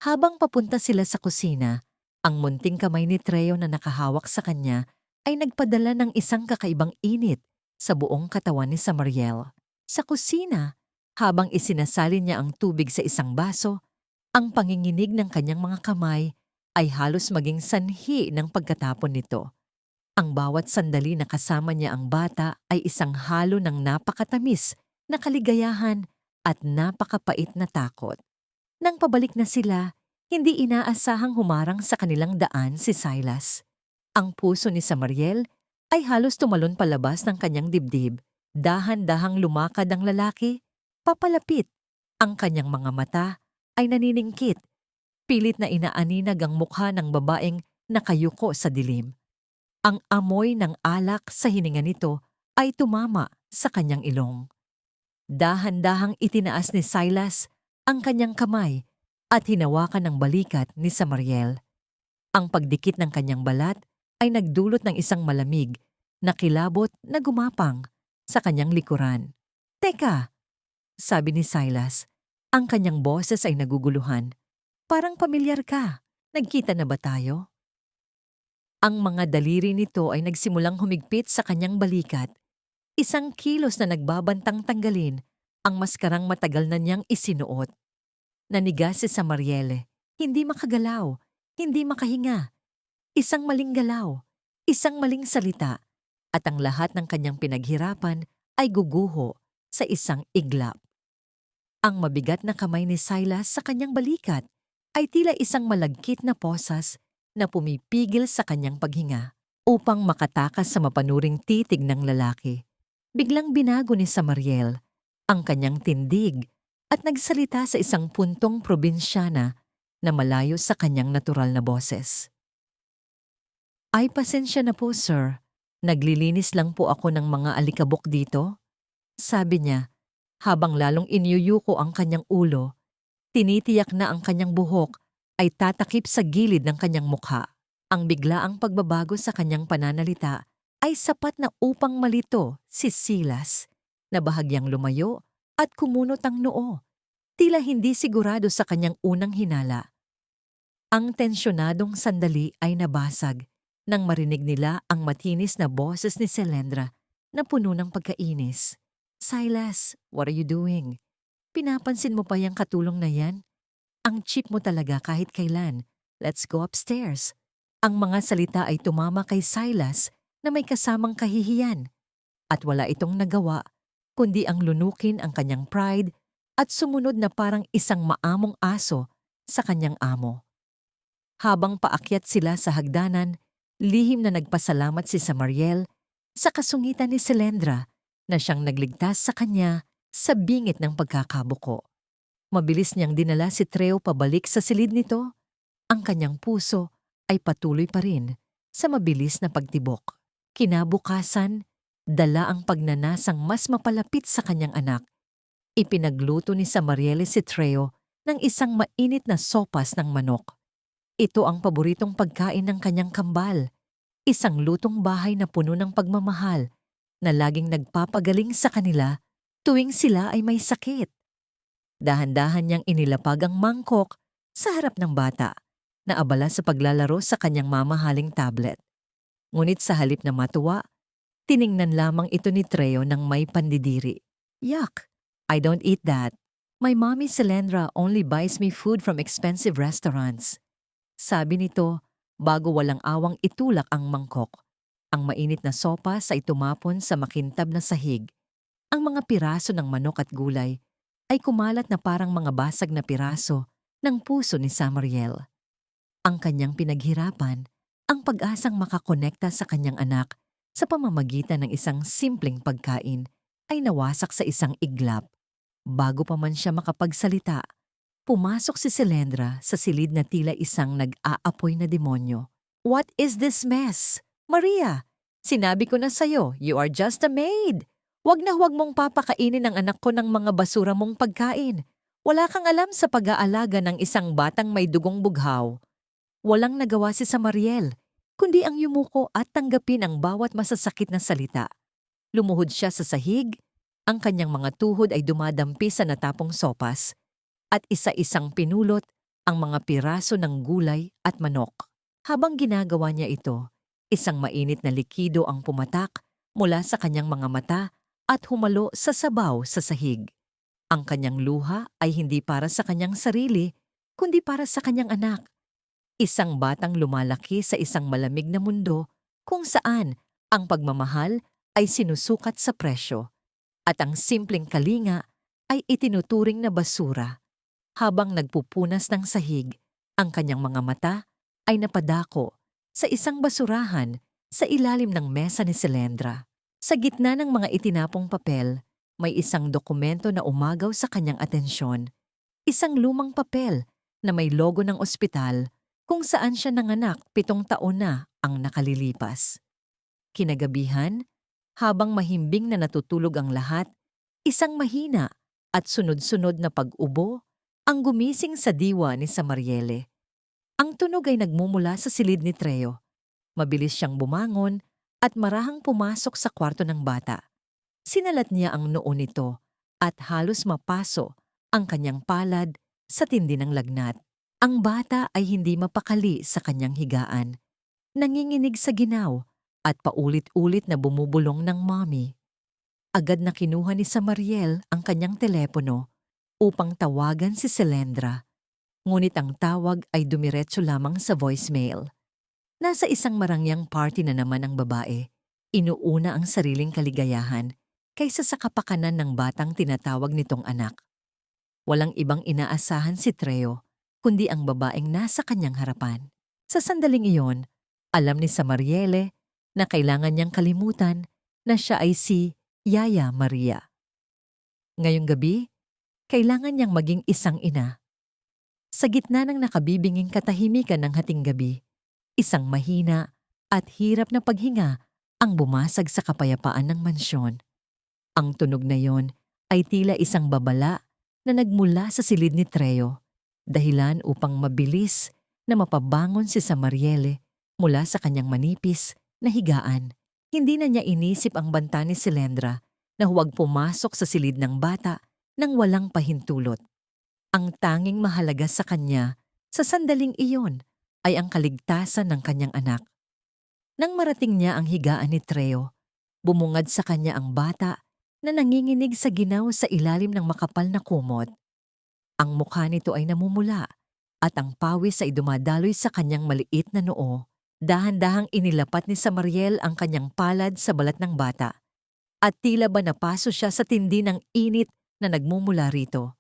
Habang papunta sila sa kusina, ang munting kamay ni Treo na nakahawak sa kanya ay nagpadala ng isang kakaibang init sa buong katawan ni Samariel. Sa kusina, habang isinasalin niya ang tubig sa isang baso, ang panginginig ng kanyang mga kamay ay halos maging sanhi ng pagkatapon nito. Ang bawat sandali na kasama niya ang bata ay isang halo ng napakatamis na kaligayahan at napakapait na takot. Nang pabalik na sila, hindi inaasahang humarang sa kanilang daan si Silas. Ang puso ni Samariel ay halos tumalon palabas ng kanyang dibdib. Dahan-dahang lumakad ang lalaki, papalapit. Ang kanyang mga mata ay naniningkit. Pilit na inaaninag ang mukha ng babaeng nakayuko sa dilim. Ang amoy ng alak sa hininga nito ay tumama sa kanyang ilong. Dahan-dahang itinaas ni Silas ang kanyang kamay at hinawakan ng balikat ni Samariel. Ang pagdikit ng kanyang balat ay nagdulot ng isang malamig na kilabot na gumapang sa kanyang likuran. "Teka," sabi ni Silas. Ang kanyang boses ay naguguluhan. "Parang pamilyar ka. Nagkita na ba tayo?" Ang mga daliri nito ay nagsimulang humigpit sa kanyang balikat. Isang kilos na nagbabantang tanggalin ang maskarang matagal na niyang isinuot. Nanigas si Samariele, hindi makagalaw, hindi makahinga. Isang maling galaw, isang maling salita, at ang lahat ng kanyang pinaghirapan ay guguho sa isang iglap. Ang mabigat na kamay ni Silas sa kanyang balikat ay tila isang malagkit na posas na pumipigil sa kanyang paghinga upang makatakas sa mapanuring titig ng lalaki. Biglang binago ni Samariel ang kanyang tindig at nagsalita sa isang puntong probinsyana na malayo sa kanyang natural na boses. "Ay, pasensya na po, sir. Naglilinis lang po ako ng mga alikabok dito," sabi niya, habang lalong iniyuyuko ang kanyang ulo. Tinitiyak na ang kanyang buhok ay tatakip sa gilid ng kanyang mukha. Ang biglaang pagbabago sa kanyang pananalita ay sapat na upang malito si Silas, na bahagyang lumayo at kumunot ang noo, tila hindi sigurado sa kanyang unang hinala. Ang tensyonadong sandali ay nabasag nang marinig nila ang matinis na boses ni Selendra na puno ng pagkainis. "Silas, what are you doing? Pinapansin mo pa yung katulong na yan? Ang cheap mo talaga kahit kailan. Let's go upstairs." Ang mga salita ay tumama kay Silas na may kasamang kahihiyan at wala itong nagawa kundi ang lunukin ang kanyang pride at sumunod na parang isang maamong aso sa kanyang amo. Habang paakyat sila sa hagdanan, lihim na nagpasalamat si Samariel sa kasungitan ni Selendra na siyang nagligtas sa kanya sa bingit ng pagkakabuko. Mabilis niyang dinala si Treo pabalik sa silid nito. Ang kanyang puso ay patuloy pa rin sa mabilis na pagtibok. Kinabukasan, dala ang pagnanasang mas mapalapit sa kanyang anak. Ipinagluto ni Samariel si Treo ng isang mainit na sopas ng manok. Ito ang paboritong pagkain ng kanyang kambal, isang lutong bahay na puno ng pagmamahal na laging nagpapagaling sa kanila tuwing sila ay may sakit. Dahan-dahan niyang inilapag ang mangkok sa harap ng bata na abala sa paglalaro sa kanyang mamahaling tablet. Ngunit sa halip na matuwa, tiningnan lamang ito ni Treo ng may pandidiri. "Yuck! I don't eat that. My mommy Selendra only buys me food from expensive restaurants," sabi nito bago walang awang itulak ang mangkok. Ang mainit na sopas ay tumapon sa makintab na sahig. Ang mga piraso ng manok at gulay ay kumalat na parang mga basag na piraso ng puso ni Samariel. Ang kanyang pinaghirapan, ang pag-asang makakonekta sa kanyang anak sa pamamagitan ng isang simpleng pagkain ay nawasak sa isang iglap. Bago pa man siya makapagsalita, pumasok si Selendra sa silid na tila isang nag-aapoy na demonyo. "What is this mess? Maria, sinabi ko na sa'yo, you are just a maid. Huwag na huwag mong papakainin ang anak ko ng mga basura mong pagkain. Wala kang alam sa pag-aalaga ng isang batang may dugong bughaw." Walang nagawa si Samariel, kundi ang yumuko at tanggapin ang bawat masasakit na salita. Lumuhod siya sa sahig, ang kanyang mga tuhod ay dumadampi sa natapong sopas, at isa-isang pinulot ang mga piraso ng gulay at manok. Habang ginagawa niya ito, isang mainit na likido ang pumatak mula sa kanyang mga mata at humalo sa sabaw sa sahig. Ang kanyang luha ay hindi para sa kanyang sarili, kundi para sa kanyang anak. Isang batang lumalaki sa isang malamig na mundo kung saan ang pagmamahal ay sinusukat sa presyo at ang simpleng kalinga ay itinuturing na basura. Habang nagpupunas ng sahig, ang kanyang mga mata ay napadako sa isang basurahan sa ilalim ng mesa ni Selendra. Sa gitna ng mga itinapong papel, may isang dokumento na umagaw sa kanyang atensyon. Isang lumang papel na may logo ng ospital kung saan siya nanganak 7 taon na ang nakalilipas. Kinagabihan, habang mahimbing na natutulog ang lahat, isang mahina at sunod-sunod na pag-ubo Ang gumising sa diwa ni Samariele. Ang tunog ay nagmumula sa silid ni Treo. Mabilis siyang bumangon at marahang pumasok sa kwarto ng bata. Sinalat niya ang noo nito at halos mapaso ang kanyang palad sa tindi ng lagnat. Ang bata ay hindi mapakali sa kanyang higaan. Nanginginig sa ginaw at paulit-ulit na bumubulong ng mommy. Agad na kinuha ni Samariel ang kanyang telepono upang tawagan si Selendra. Ngunit ang tawag ay dumiretso lamang sa voicemail. Nasa isang marangyang party na naman ang babae. Inuuna ang sariling kaligayahan kaysa sa kapakanan ng batang tinatawag nitong anak. Walang ibang inaasahan si Treo, kundi ang babaeng nasa kanyang harapan. Sa sandaling iyon, alam ni Samariele na kailangan niyang kalimutan na siya ay si Yaya Maria. Ngayong gabi, kailangan niyang maging isang ina. Sa gitna ng nakabibinging katahimikan ng hating gabi, isang mahina at hirap na paghinga ang bumasag sa kapayapaan ng mansyon. Ang tunog na yon ay tila isang babala na nagmula sa silid ni Treo, dahilan upang mabilis na mapabangon si Samariele mula sa kanyang manipis na higaan. Hindi na niya inisip ang banta ni Selendra na huwag pumasok sa silid ng bata nang walang pahintulot. Ang tanging mahalaga sa kanya sa sandaling iyon ay ang kaligtasan ng kanyang anak. Nang marating niya ang higaan ni Treo, bumungad sa kanya ang bata na nanginginig sa ginaw sa ilalim ng makapal na kumot. Ang mukha nito ay namumula at ang pawis ay dumadaloy sa kanyang maliit na noo. Dahan-dahang inilapat ni Samariel ang kanyang palad sa balat ng bata at tila ba napaso siya sa tindi ng init na nagmumula rito.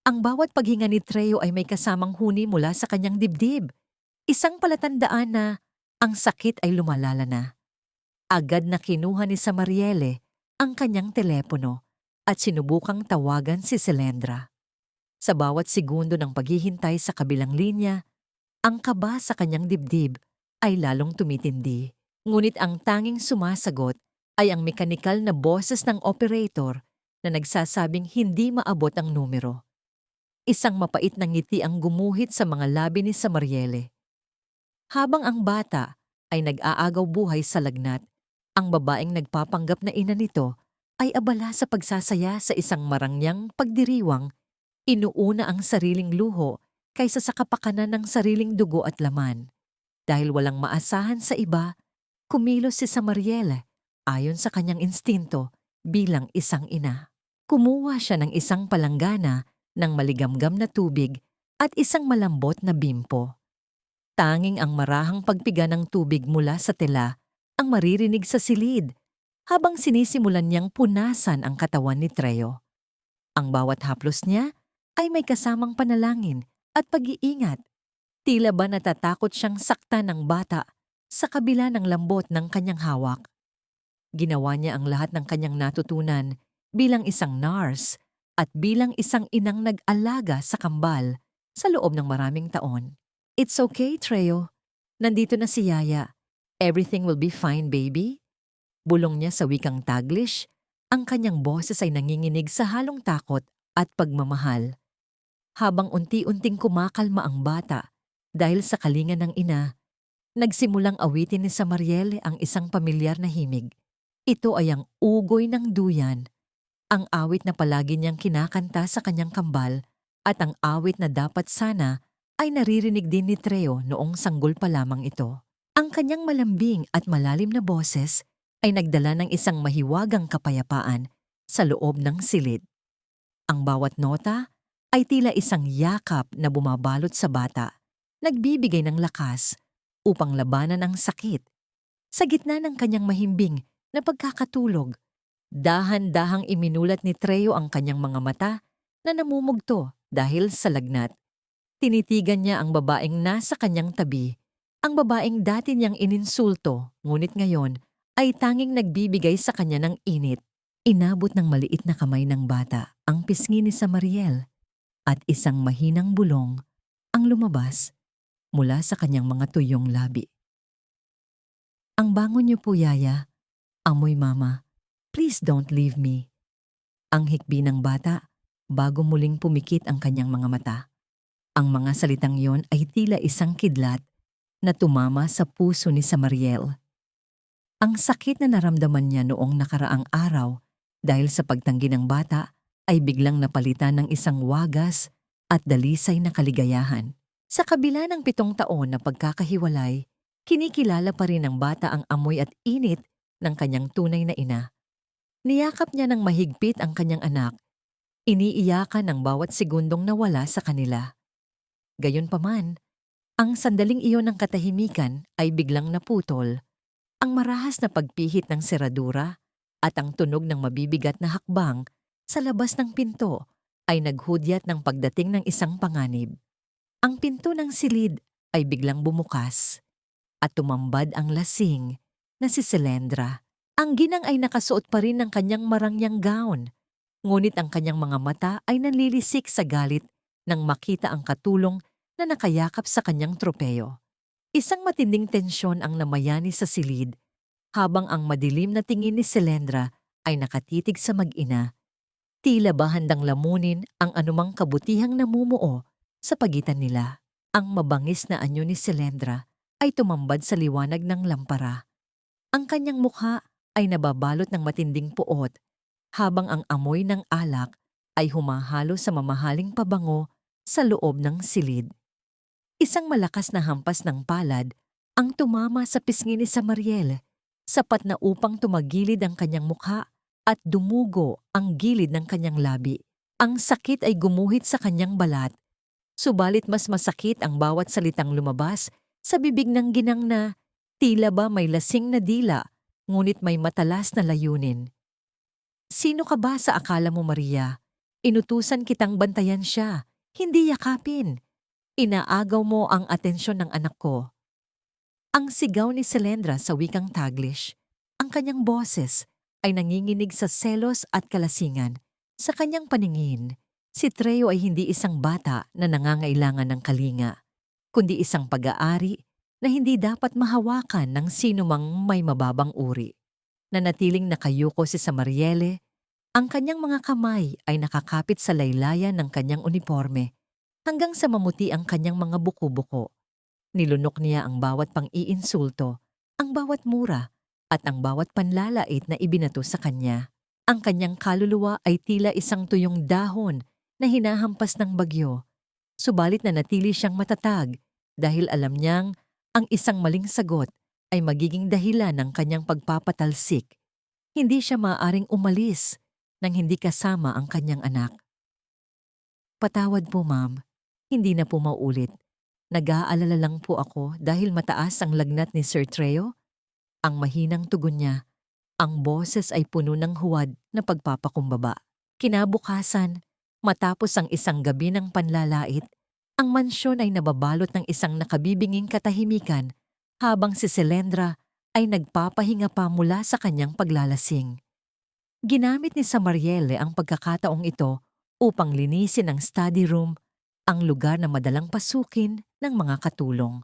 Ang bawat paghinga ni Treo ay may kasamang huni mula sa kanyang dibdib. Isang palatandaan na ang sakit ay lumalala na. Agad na kinuha ni Samariele ang kanyang telepono at sinubukang tawagan si Selendra. Sa bawat segundo ng paghihintay sa kabilang linya, ang kaba sa kanyang dibdib ay lalong tumitindi. Ngunit ang tanging sumasagot ay ang mekanikal na boses ng operator na nagsasabing hindi maabot ang numero. Isang mapait na ngiti ang gumuhit sa mga labi ni Samariele. Habang ang bata ay nag-aagaw buhay sa lagnat, ang babaeng nagpapanggap na ina nito ay abala sa pagsasaya sa isang marangyang pagdiriwang, inuuna ang sariling luho kaysa sa kapakanan ng sariling dugo at laman. Dahil walang maasahan sa iba, kumilos si Samariele ayon sa kanyang instinto bilang isang ina. Kumuha siya ng isang palanggana ng maligamgam na tubig at isang malambot na bimpo. Tanging ang marahang pagpiga ng tubig mula sa tela ang maririnig sa silid habang sinisimulan niyang punasan ang katawan ni Treo. Ang bawat haplos niya ay may kasamang panalangin at pag-iingat. Tila ba natatakot siyang saktan ng bata sa kabila ng lambot ng kanyang hawak. Ginawa niya ang lahat ng kanyang natutunan bilang isang nurse at bilang isang inang nag-alaga sa kambal sa loob ng maraming taon. It's okay, Treo. Nandito na si Yaya. Everything will be fine, baby. Bulong niya sa wikang Taglish. Ang kanyang boses ay nanginginig sa halong takot at pagmamahal. Habang unti-unting kumakalma ang bata dahil sa kalinga ng ina, nagsimulang awitin ni Samariele ang isang pamilyar na himig. Ito ay ang ugoy ng duyan, ang awit na palagi niyang kinakanta sa kanyang kambal at ang awit na dapat sana ay naririnig din ni Treo noong sanggol pa lamang ito. Ang kanyang malambing at malalim na boses ay nagdala ng isang mahiwagang kapayapaan sa loob ng silid. Ang bawat nota ay tila isang yakap na bumabalot sa bata, nagbibigay ng lakas upang labanan ang sakit. Sa gitna ng kanyang mahimbing na pagkakatulog, dahan-dahang iminulat ni Treo ang kanyang mga mata na namumugto dahil sa lagnat. Tinitigan niya ang babaeng nasa kanyang tabi, ang babaeng dati niyang ininsulto, ngunit ngayon ay tanging nagbibigay sa kanya ng init. Inabot ng maliit na kamay ng bata ang pisngi ni Samariel at isang mahinang bulong ang lumabas mula sa kanyang mga tuyong labi. Ang bangon niyo po, Yaya. Amoy mama. Please don't leave me. Ang hikbi ng bata bago muling pumikit ang kanyang mga mata. Ang mga salitang yon ay tila isang kidlat na tumama sa puso ni Samariel. Ang sakit na naramdaman niya noong nakaraang araw dahil sa pagtanggi ng bata ay biglang napalitan ng isang wagas at dalisay na kaligayahan. Sa kabila ng 7 taon na pagkakahiwalay, kinikilala pa rin ng bata ang amoy at init ng kanyang tunay na ina. Niyakap niya ng mahigpit ang kanyang anak, iniiyakan ng bawat segundong nawala sa kanila. Gayunpaman, ang sandaling iyon ng katahimikan ay biglang naputol. Ang marahas na pagpihit ng seradura at ang tunog ng mabibigat na hakbang sa labas ng pinto ay naghudyat ng pagdating ng isang panganib. Ang pinto ng silid ay biglang bumukas at tumambad ang lasing na si Selendra. Ang ginang ay nakasuot pa rin ng kanyang marangyang gown, ngunit ang kanyang mga mata ay nanlilisik sa galit nang makita ang katulong na nakayakap sa kanyang tropeyo. Isang matinding tensyon ang namayani sa silid habang ang madilim na tingin ni Selendra ay nakatitig sa mag-ina. Tila ba handang lamunin ang anumang kabutihang namumuo sa pagitan nila. Ang mabangis na anyo ni Selendra ay tumambad sa liwanag ng lampara. Ang kanyang mukha ay nababalot ng matinding puot habang ang amoy ng alak ay humahalo sa mamahaling pabango sa loob ng silid. Isang malakas na hampas ng palad ang tumama sa pisngi ni Samariel, sapat na upang tumagilid ang kanyang mukha at dumugo ang gilid ng kanyang labi. Ang sakit ay gumuhit sa kanyang balat, subalit mas masakit ang bawat salitang lumabas sa bibig ng ginang na tila ba may lasing na dila, ngunit may matalas na layunin. Sino ka ba sa akala mo, Maria? Inutusan kitang bantayan siya, hindi yakapin. Inaagaw mo ang atensyon ng anak ko. Ang sigaw ni Selendra sa wikang Taglish, ang kanyang boses ay nanginginig sa selos at kalasingan. Sa kanyang paningin, si Treo ay hindi isang bata na nangangailangan ng kalinga, kundi isang pag-aari na hindi dapat mahawakan ng sinumang may mababang uri. Nanatiling nakayuko si Samariele, ang kanyang mga kamay ay nakakapit sa laylayan ng kanyang uniforme hanggang sa mamuti ang kanyang mga buko-buko. Nilunok niya ang bawat pang-iinsulto, ang bawat mura, at ang bawat panlalait na ibinato sa kanya. Ang kanyang kaluluwa ay tila isang tuyong dahon na hinahampas ng bagyo, subalit nanatili siyang matatag dahil alam niyang ang isang maling sagot ay magiging dahilan ng kanyang pagpapatalsik. Hindi siya maaaring umalis nang hindi kasama ang kanyang anak. Patawad po, ma'am. Hindi na po maulit. Nag-aalala lang po ako dahil mataas ang lagnat ni Sir Treo. Ang mahinang tugon niya, ang boses ay puno ng huwad na pagpapakumbaba. Kinabukasan, matapos ang isang gabi ng panlalait, ang mansyon ay nababalot ng isang nakabibinging katahimikan habang si Selendra ay nagpapahinga pa mula sa kanyang paglalasing. Ginamit ni Samariele ang pagkakataong ito upang linisin ang study room, ang lugar na madalang pasukin ng mga katulong.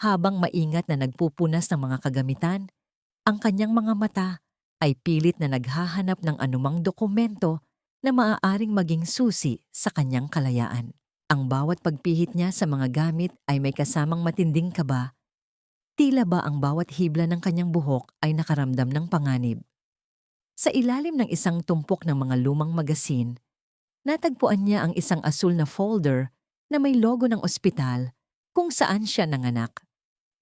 Habang maingat na nagpupunas ng mga kagamitan, ang kanyang mga mata ay pilit na naghahanap ng anumang dokumento na maaaring maging susi sa kanyang kalayaan. Ang bawat pagpihit niya sa mga gamit ay may kasamang matinding kaba. Tila ba ang bawat hibla ng kanyang buhok ay nakaramdam ng panganib. Sa ilalim ng isang tumpok ng mga lumang magasin, natagpuan niya ang isang asul na folder na may logo ng ospital kung saan siya nanganak.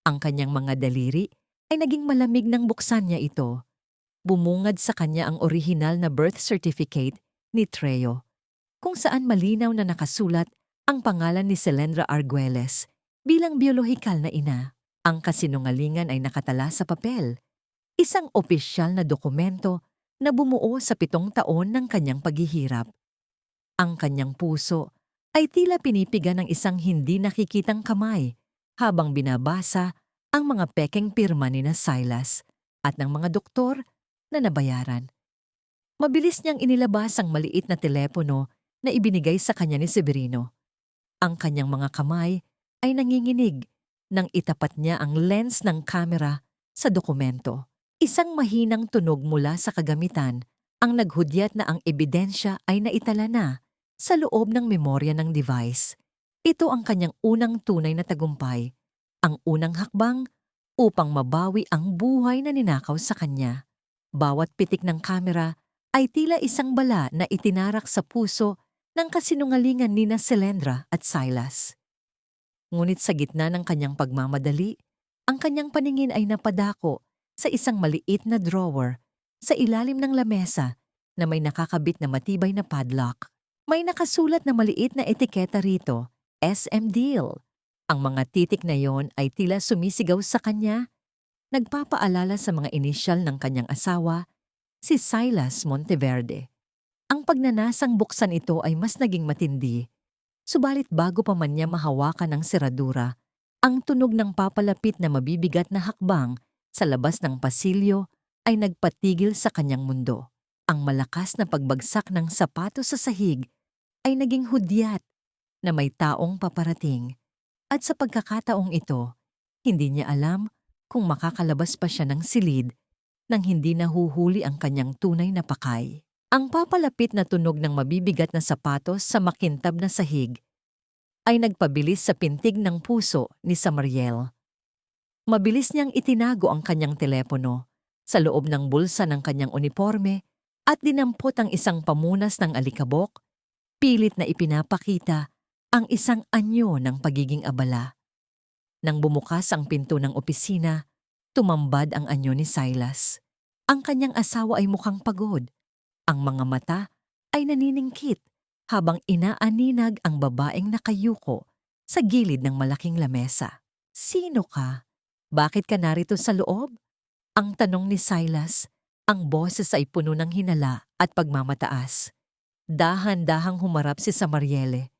Ang kanyang mga daliri ay naging malamig nang buksan niya ito. Bumungad sa kanya ang orihinal na birth certificate ni Treo, kung saan malinaw na nakasulat ang pangalan ni Selendra Arguelles bilang biolohikal na ina. Ang kasinungalingan ay nakatala sa papel, isang opisyal na dokumento na bumuo sa 7 taon ng kanyang paghihirap. Ang kanyang puso ay tila pinipigan ng isang hindi nakikitang kamay habang binabasa ang mga pekeng pirma ni na Silas at ng mga doktor na nabayaran. Mabilis niyang inilabas ang maliit na telepono na ibinigay sa kanya ni Severino. Ang kanyang mga kamay ay nanginginig nang itapat niya ang lens ng kamera sa dokumento. Isang mahinang tunog mula sa kagamitan ang naghudyat na ang ebidensya ay naitala na sa loob ng memorya ng device. Ito ang kanyang unang tunay na tagumpay, ang unang hakbang upang mabawi ang buhay na ninakaw sa kanya. Bawat pitik ng kamera ay tila isang bala na itinarak sa puso ng kasinungalingan ni Selendra at Silas. Ngunit sa gitna ng kanyang pagmamadali, ang kanyang paningin ay napadako sa isang maliit na drawer sa ilalim ng lamesa na may nakakabit na matibay na padlock. May nakasulat na maliit na etiketa rito, SM Deal. Ang mga titik na yon ay tila sumisigaw sa kanya, nagpapaalala sa mga inisyal ng kanyang asawa, si Silas Monteverde. Ang pagnanasang buksan ito ay mas naging matindi, subalit bago pa man niya mahawakan ng seradura, ang tunog ng papalapit na mabibigat na hakbang sa labas ng pasilyo ay nagpatigil sa kanyang mundo. Ang malakas na pagbagsak ng sapatos sa sahig ay naging hudyat na may taong paparating. At sa pagkakataong ito, hindi niya alam kung makakalabas pa siya ng silid nang hindi nahuhuli ang kanyang tunay na pakay. Ang papalapit na tunog ng mabibigat na sapatos sa makintab na sahig ay nagpabilis sa pintig ng puso ni Samariel. Mabilis niyang itinago ang kanyang telepono sa loob ng bulsa ng kanyang uniforme at dinampot ang isang pamunas ng alikabok, pilit na ipinapakita ang isang anyo ng pagiging abala. Nang bumukas ang pinto ng opisina, tumambad ang anyo ni Silas. Ang kanyang asawa ay mukhang pagod. Ang mga mata ay naniningkit habang inaaninag ang babaeng nakayuko sa gilid ng malaking lamesa. "Sino ka? Bakit ka narito sa loob?" Ang tanong ni Silas. Ang boses ay puno ng hinala at pagmamataas. Dahan-dahang humarap si Samariele,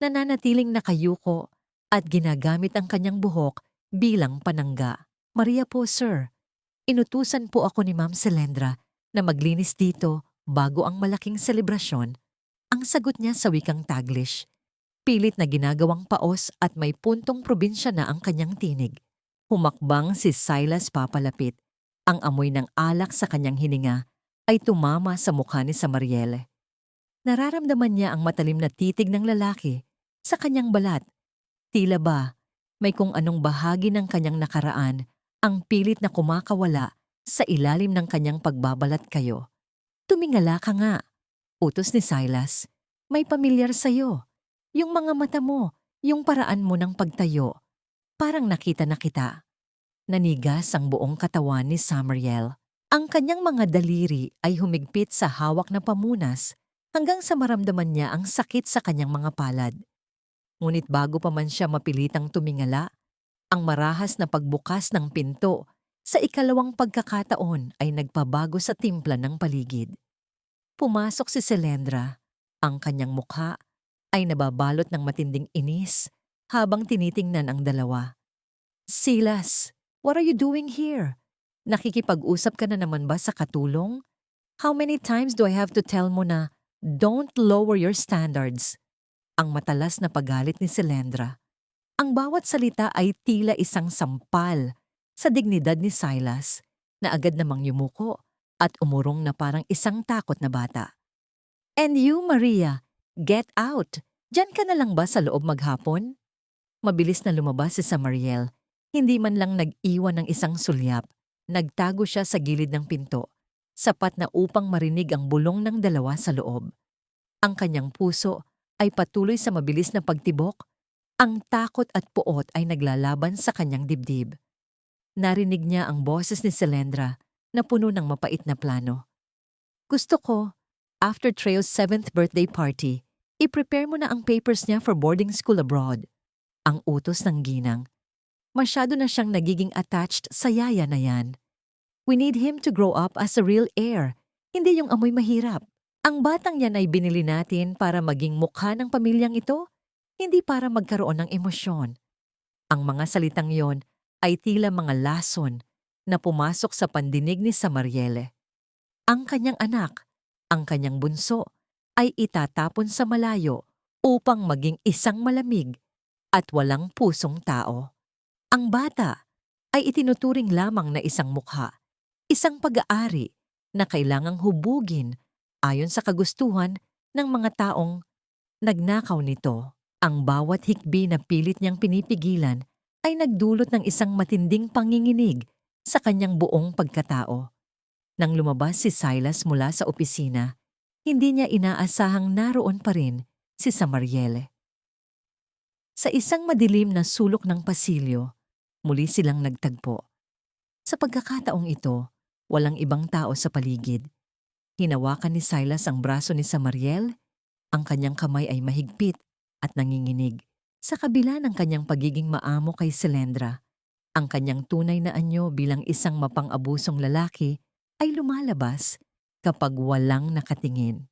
nananatiling nakayuko at ginagamit ang kanyang buhok bilang panangga. "Maria po, sir. Inutusan po ako ni Ma'am Selendra na maglinis dito bago ang malaking selebrasyon." Ang sagot niya sa wikang Taglish. Pilit na ginagawang paos at may puntong probinsya na ang kanyang tinig. Humakbang si Silas papalapit. Ang amoy ng alak sa kanyang hininga ay tumama sa mukha ni Samariele. Nararamdaman niya ang matalim na titig ng lalaki sa kanyang balat. Tila ba may kung anong bahagi ng kanyang nakaraan ang pilit na kumakawala sa ilalim ng kanyang pagbabalat kayo. "Tumingala ka nga," utos ni Silas. "May pamilyar sa'yo. Yung mga mata mo, yung paraan mo ng pagtayo. Parang nakita na kita." Nanigas ang buong katawan ni Samariel. Ang kanyang mga daliri ay humigpit sa hawak na pamunas hanggang sa maramdaman niya ang sakit sa kanyang mga palad. Ngunit bago pa man siya mapilitang tumingala, ang marahas na pagbukas ng pinto sa ikalawang pagkakataon ay nagpabago sa timpla ng paligid. Pumasok si Selendra. Ang kanyang mukha ay nababalot ng matinding inis habang tinitingnan ang dalawa. "Silas, what are you doing here? Nakikipag-usap ka na naman ba sa katulong? How many times do I have to tell mo na don't lower your standards?" Ang matalas na paggalit ni Selendra. Ang bawat salita ay tila isang sampal sa dignidad ni Silas na agad namang yumuko at umurong na parang isang takot na bata. "And you, Maria, get out! Diyan ka na lang ba sa loob maghapon?" Mabilis na lumabas si Samariel. Hindi man lang nag-iwan ng isang sulyap. Nagtago siya sa gilid ng pinto, sapat na upang marinig ang bulong ng dalawa sa loob. Ang kanyang puso ay patuloy sa mabilis na pagtibok. Ang takot at puot ay naglalaban sa kanyang dibdib. Narinig niya ang boses ni Selendra na puno ng mapait na plano. "Gusto ko, after Treo's 7th birthday party, i-prepare mo na ang papers niya for boarding school abroad." Ang utos ng ginang. Masyado na siyang nagiging attached sa yaya na yan. "We need him to grow up as a real heir, hindi yung amoy mahirap. Ang batang yan ay binili natin para maging mukha ng pamilyang ito, hindi para magkaroon ng emosyon." Ang mga salitang yon ay tila mga lason na pumasok sa pandinig ni Samariele. Ang kanyang anak, ang kanyang bunso, ay itatapon sa malayo upang maging isang malamig at walang pusong tao. Ang bata ay itinuturing lamang na isang mukha, isang pag-aari na kailangang hubugin ayon sa kagustuhan ng mga taong Nagnakaw nito. Ang bawat hikbi na pilit niyang pinipigilan ay nagdulot ng isang matinding panginginig sa kanyang buong pagkatao. Nang lumabas si Silas mula sa opisina, hindi niya inaasahang naroon pa rin si Samariele. Sa isang madilim na sulok ng pasilyo, muli silang nagtagpo. Sa pagkakataong ito, walang ibang tao sa paligid. Hinawakan ni Silas ang braso ni Samariel, ang kanyang kamay ay mahigpit at nanginginig. Sa kabila ng kanyang pagiging maamo kay Selendra, ang kanyang tunay na anyo bilang isang mapang-abusong lalaki ay lumalabas kapag walang nakatingin.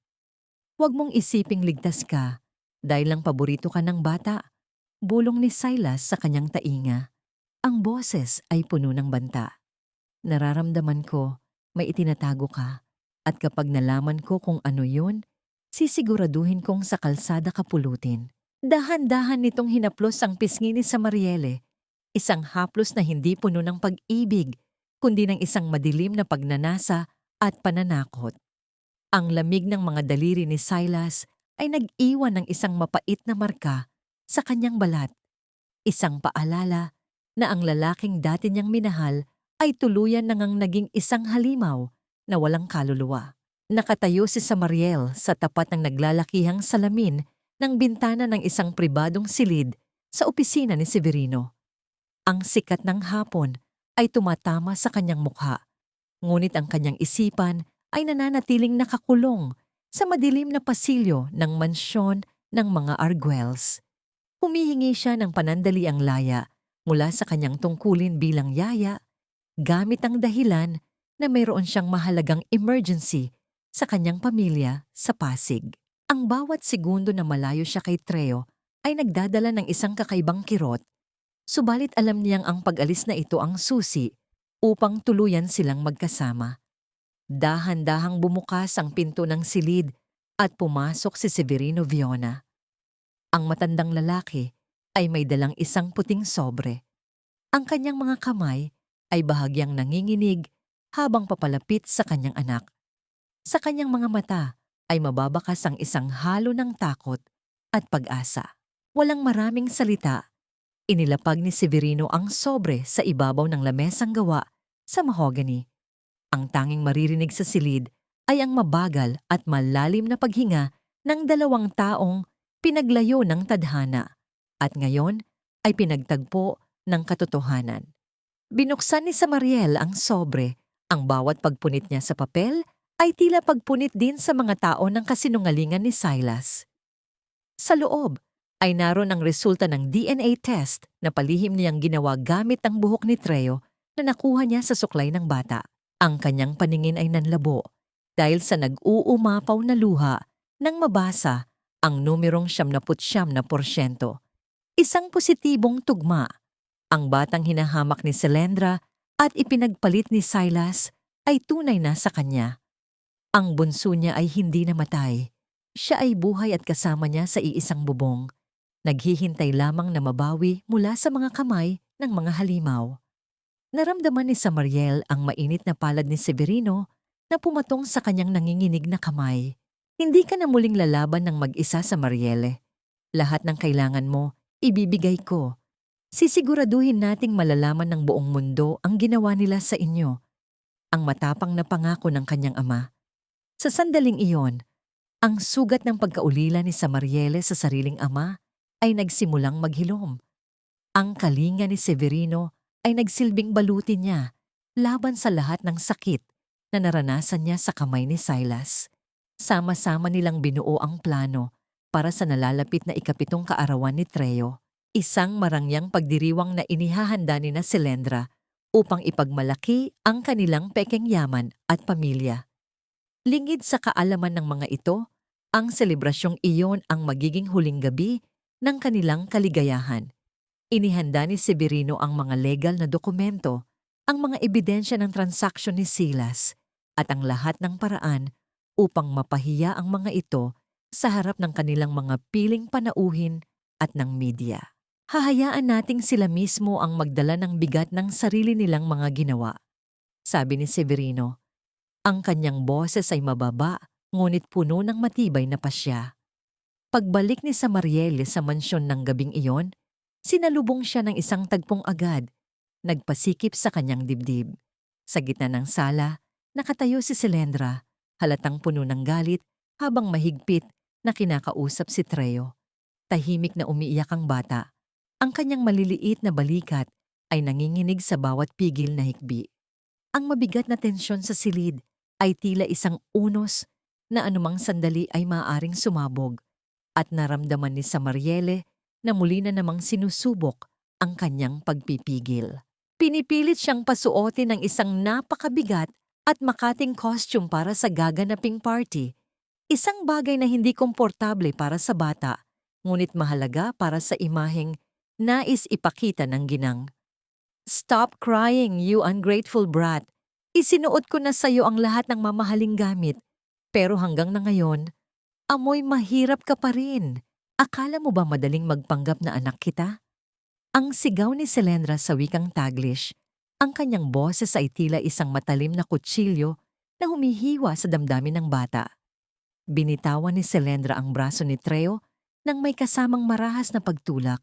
Huwag mong isiping ligtas ka dahil lang paborito ka ng bata. Bulong ni Silas sa kanyang tainga. Ang boses ay puno ng banta. Nararamdaman ko may itinatago ka at kapag nalaman ko kung ano yun, sisiguraduhin kong sa kalsada ka pulutin. Dahan-dahan nitong hinaplos ang pisngi ni Samariele, isang haplos na hindi puno ng pag-ibig, kundi ng isang madilim na pagnanasa at pananakot. Ang lamig ng mga daliri ni Silas ay nag-iwan ng isang mapait na marka sa kanyang balat, isang paalala na ang lalaking dati niyang minahal ay tuluyan nang naging isang halimaw na walang kaluluwa. Nakatayo si Samariel sa tapat ng naglalakihang salamin ng bintana ng isang pribadong silid sa opisina ni Severino. Ang sikat ng hapon ay tumatama sa kanyang mukha, ngunit ang kanyang isipan ay nananatiling nakakulong sa madilim na pasilyo ng mansyon ng mga Arguelles. Humihingi siya ng panandaliang laya mula sa kanyang tungkulin bilang yaya, gamit ang dahilan na mayroon siyang mahalagang emergency sa kanyang pamilya sa Pasig. Ang bawat segundo na malayo siya kay Treo ay nagdadala ng isang kakaibang kirot, subalit alam niyang ang pag-alis na ito ang susi upang tuluyan silang magkasama. Dahan-dahang bumukas ang pinto ng silid at pumasok si Severino Viona. Ang matandang lalaki ay may dalang isang puting sobre. Ang kanyang mga kamay ay bahagyang nanginginig habang papalapit sa kanyang anak. Sa kanyang mga mata ay mababakas ang isang halo ng takot at pag-asa. Walang maraming salita, inilapag ni Severino ang sobre sa ibabaw ng lamesang gawa sa mahogany. Ang tanging maririnig sa silid ay ang mabagal at malalim na paghinga ng dalawang taong pinaglayo ng tadhana at ngayon ay pinagtagpo ng katotohanan. Binuksan ni Samariel ang sobre, ang bawat pagpunit niya sa papel ay tila pagpunit din sa mga tao ng kasinungalingan ni Silas. Sa loob ay naroon ang resulta ng DNA test na palihim niyang ginawa gamit ang buhok ni Treo na nakuha niya sa suklay ng bata. Ang kanyang paningin ay nanlabo dahil sa nag-uumapaw na luha nang mabasa ang numerong 79%. Isang positibong tugma. Ang batang hinahamak ni Selendra at ipinagpalit ni Silas ay tunay na sa kanya. Ang bunso niya ay hindi namatay. Siya ay buhay at kasama niya sa iisang bubong. Naghihintay lamang na mabawi mula sa mga kamay ng mga halimaw. Naramdaman ni Samariel ang mainit na palad ni Severino na pumatong sa kanyang nanginginig na kamay. Hindi ka na muling lalaban ng mag-isa sa Marielle. Lahat ng kailangan mo, ibibigay ko. Sisiguraduhin nating malalaman ng buong mundo ang ginawa nila sa inyo. Ang matapang na pangako ng kanyang ama. Sa sandaling iyon, ang sugat ng pagkaulila ni Samariele sa sariling ama ay nagsimulang maghilom. Ang kalinga ni Severino ay nagsilbing balutin niya laban sa lahat ng sakit na naranasan niya sa kamay ni Silas. Sama-sama nilang binuo ang plano para sa nalalapit na ikapitong kaarawan ni Treo, isang marangyang pagdiriwang na inihahanda ni na Selendra upang ipagmalaki ang kanilang pekeng yaman at pamilya. Lingid sa kaalaman ng mga ito, ang selebrasyong iyon ang magiging huling gabi ng kanilang kaligayahan. Inihanda ni Severino ang mga legal na dokumento, ang mga ebidensya ng transaksyon ni Silas, at ang lahat ng paraan upang mapahiya ang mga ito sa harap ng kanilang mga piling panauhin at ng media. Hahayaan nating sila mismo ang magdala ng bigat ng sarili nilang mga ginawa. Sabi ni Severino, ang kanyang boses ay mababa, ngunit puno ng matibay na pasya. Pagbalik ni Samariel sa mansyon ng gabing iyon, sinalubong siya ng isang tagpong agad, nagpasikip sa kanyang dibdib. Sa gitna ng sala, nakatayo si Selendra, halatang puno ng galit habang mahigpit na kinakausap si Treo. Tahimik na umiiyak ang bata. Ang kanyang maliliit na balikat ay nanginginig sa bawat pigil na hikbi. Ang mabigat na tensyon sa silid ay tila isang unos na anumang sandali ay maaaring sumabog, at naramdaman ni Samariele na muli na namang sinusubok ang kanyang pagpipigil. Pinipilit siyang pasuotin ng isang napakabigat at makating costume para sa gaganaping party. Isang bagay na hindi komportable para sa bata, ngunit mahalaga para sa imaheng nais ipakita ng ginang. "Stop crying, you ungrateful brat. Isinuot ko na sa'yo ang lahat ng mamahaling gamit. Pero hanggang na ngayon, amoy mahirap ka pa rin. Akala mo ba madaling magpanggap na anak kita?" Ang sigaw ni Selendra sa wikang Taglish, ang kanyang boses ay tila isang matalim na kutsilyo na humihiwa sa damdamin ng bata. Binitawan ni Selendra ang braso ni Treo nang may kasamang marahas na pagtulak,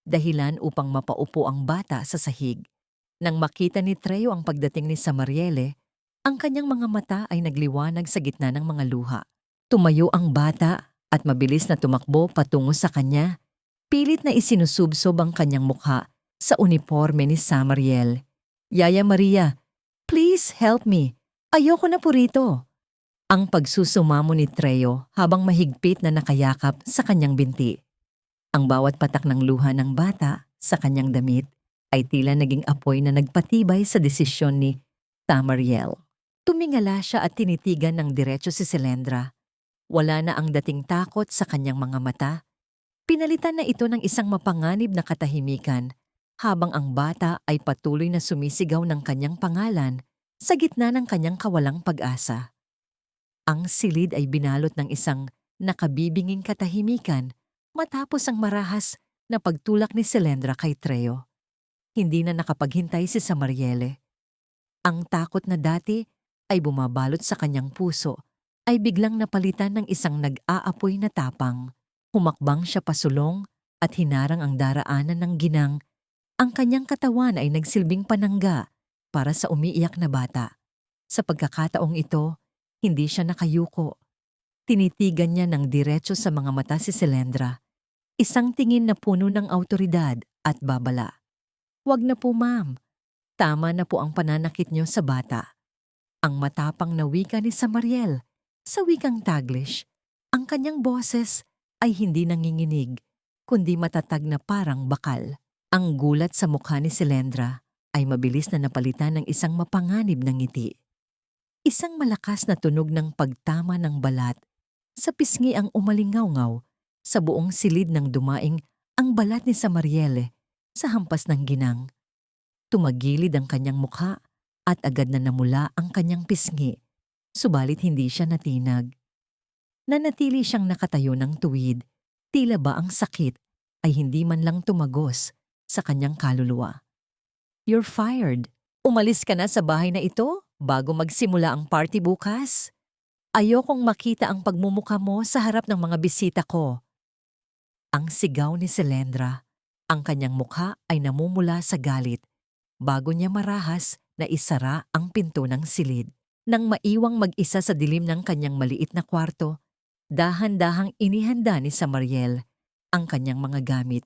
dahilan upang mapaupo ang bata sa sahig. Nang makita ni Treo ang pagdating ni Samariele, ang kanyang mga mata ay nagliwanag sa gitna ng mga luha. Tumayo ang bata at mabilis na tumakbo patungo sa kanya. Pilit na isinusubsob ang kanyang mukha sa uniforme ni Samariel. "Yaya Maria, please help me. Ayoko na po rito." Ang pagsusumamo ni Treo habang mahigpit na nakayakap sa kanyang binti. Ang bawat patak ng luha ng bata sa kanyang damit ay tila naging apoy na nagpatibay sa desisyon ni Samariel. Tumingala siya at tinitigan ng diretso si Selendra. Wala na ang dating takot sa kanyang mga mata. Pinalitan na ito ng isang mapanganib na katahimikan habang ang bata ay patuloy na sumisigaw ng kanyang pangalan sa gitna ng kanyang kawalang pag-asa. Ang silid ay binalot ng isang nakabibinging katahimikan matapos ang marahas na pagtulak ni Selendra kay Treo. Hindi na nakapaghintay si Samariele. Ang takot na dati ay bumabalot sa kanyang puso ay biglang napalitan ng isang nag-aapoy na tapang. Humakbang siya pasulong at hinarang ang daraanan ng ginang. Ang kanyang katawan ay nagsilbing panangga para sa umiiyak na bata. Sa pagkakataong ito, hindi siya nakayuko. Tinitigan niya ng diretso sa mga mata si Selendra. Isang tingin na puno ng awtoridad at babala. "Wag na po, ma'am. Tama na po ang pananakit niyo sa bata." Ang matapang na wika ni Samariel sa wikang Taglish, ang kanyang boses ay hindi nanginginig, kundi matatag na parang bakal. Ang gulat sa mukha ni Selendra ay mabilis na napalitan ng isang mapanganib na ngiti. Isang malakas na tunog ng pagtama ng balat sa pisngi ang umalingaw-ngaw sa buong silid ng dumaing ang balat ni Samariele sa hampas ng ginang. Tumagilid ang kanyang mukha at agad na namula ang kanyang pisngi, subalit hindi siya natinag. Nanatili siyang nakatayo ng tuwid, tila ba ang sakit ay hindi man lang tumagos sa kanyang kaluluwa. "You're fired. Umalis ka na sa bahay na ito bago magsimula ang party bukas. Ayokong makita ang pagmumukha mo sa harap ng mga bisita ko." Ang sigaw ni Selendra, ang kanyang mukha ay namumula sa galit bago niya marahas na isara ang pinto ng silid. Nang maiwang mag-isa sa dilim ng kanyang maliit na kwarto, dahan-dahang inihanda ni Samariel ang kanyang mga gamit.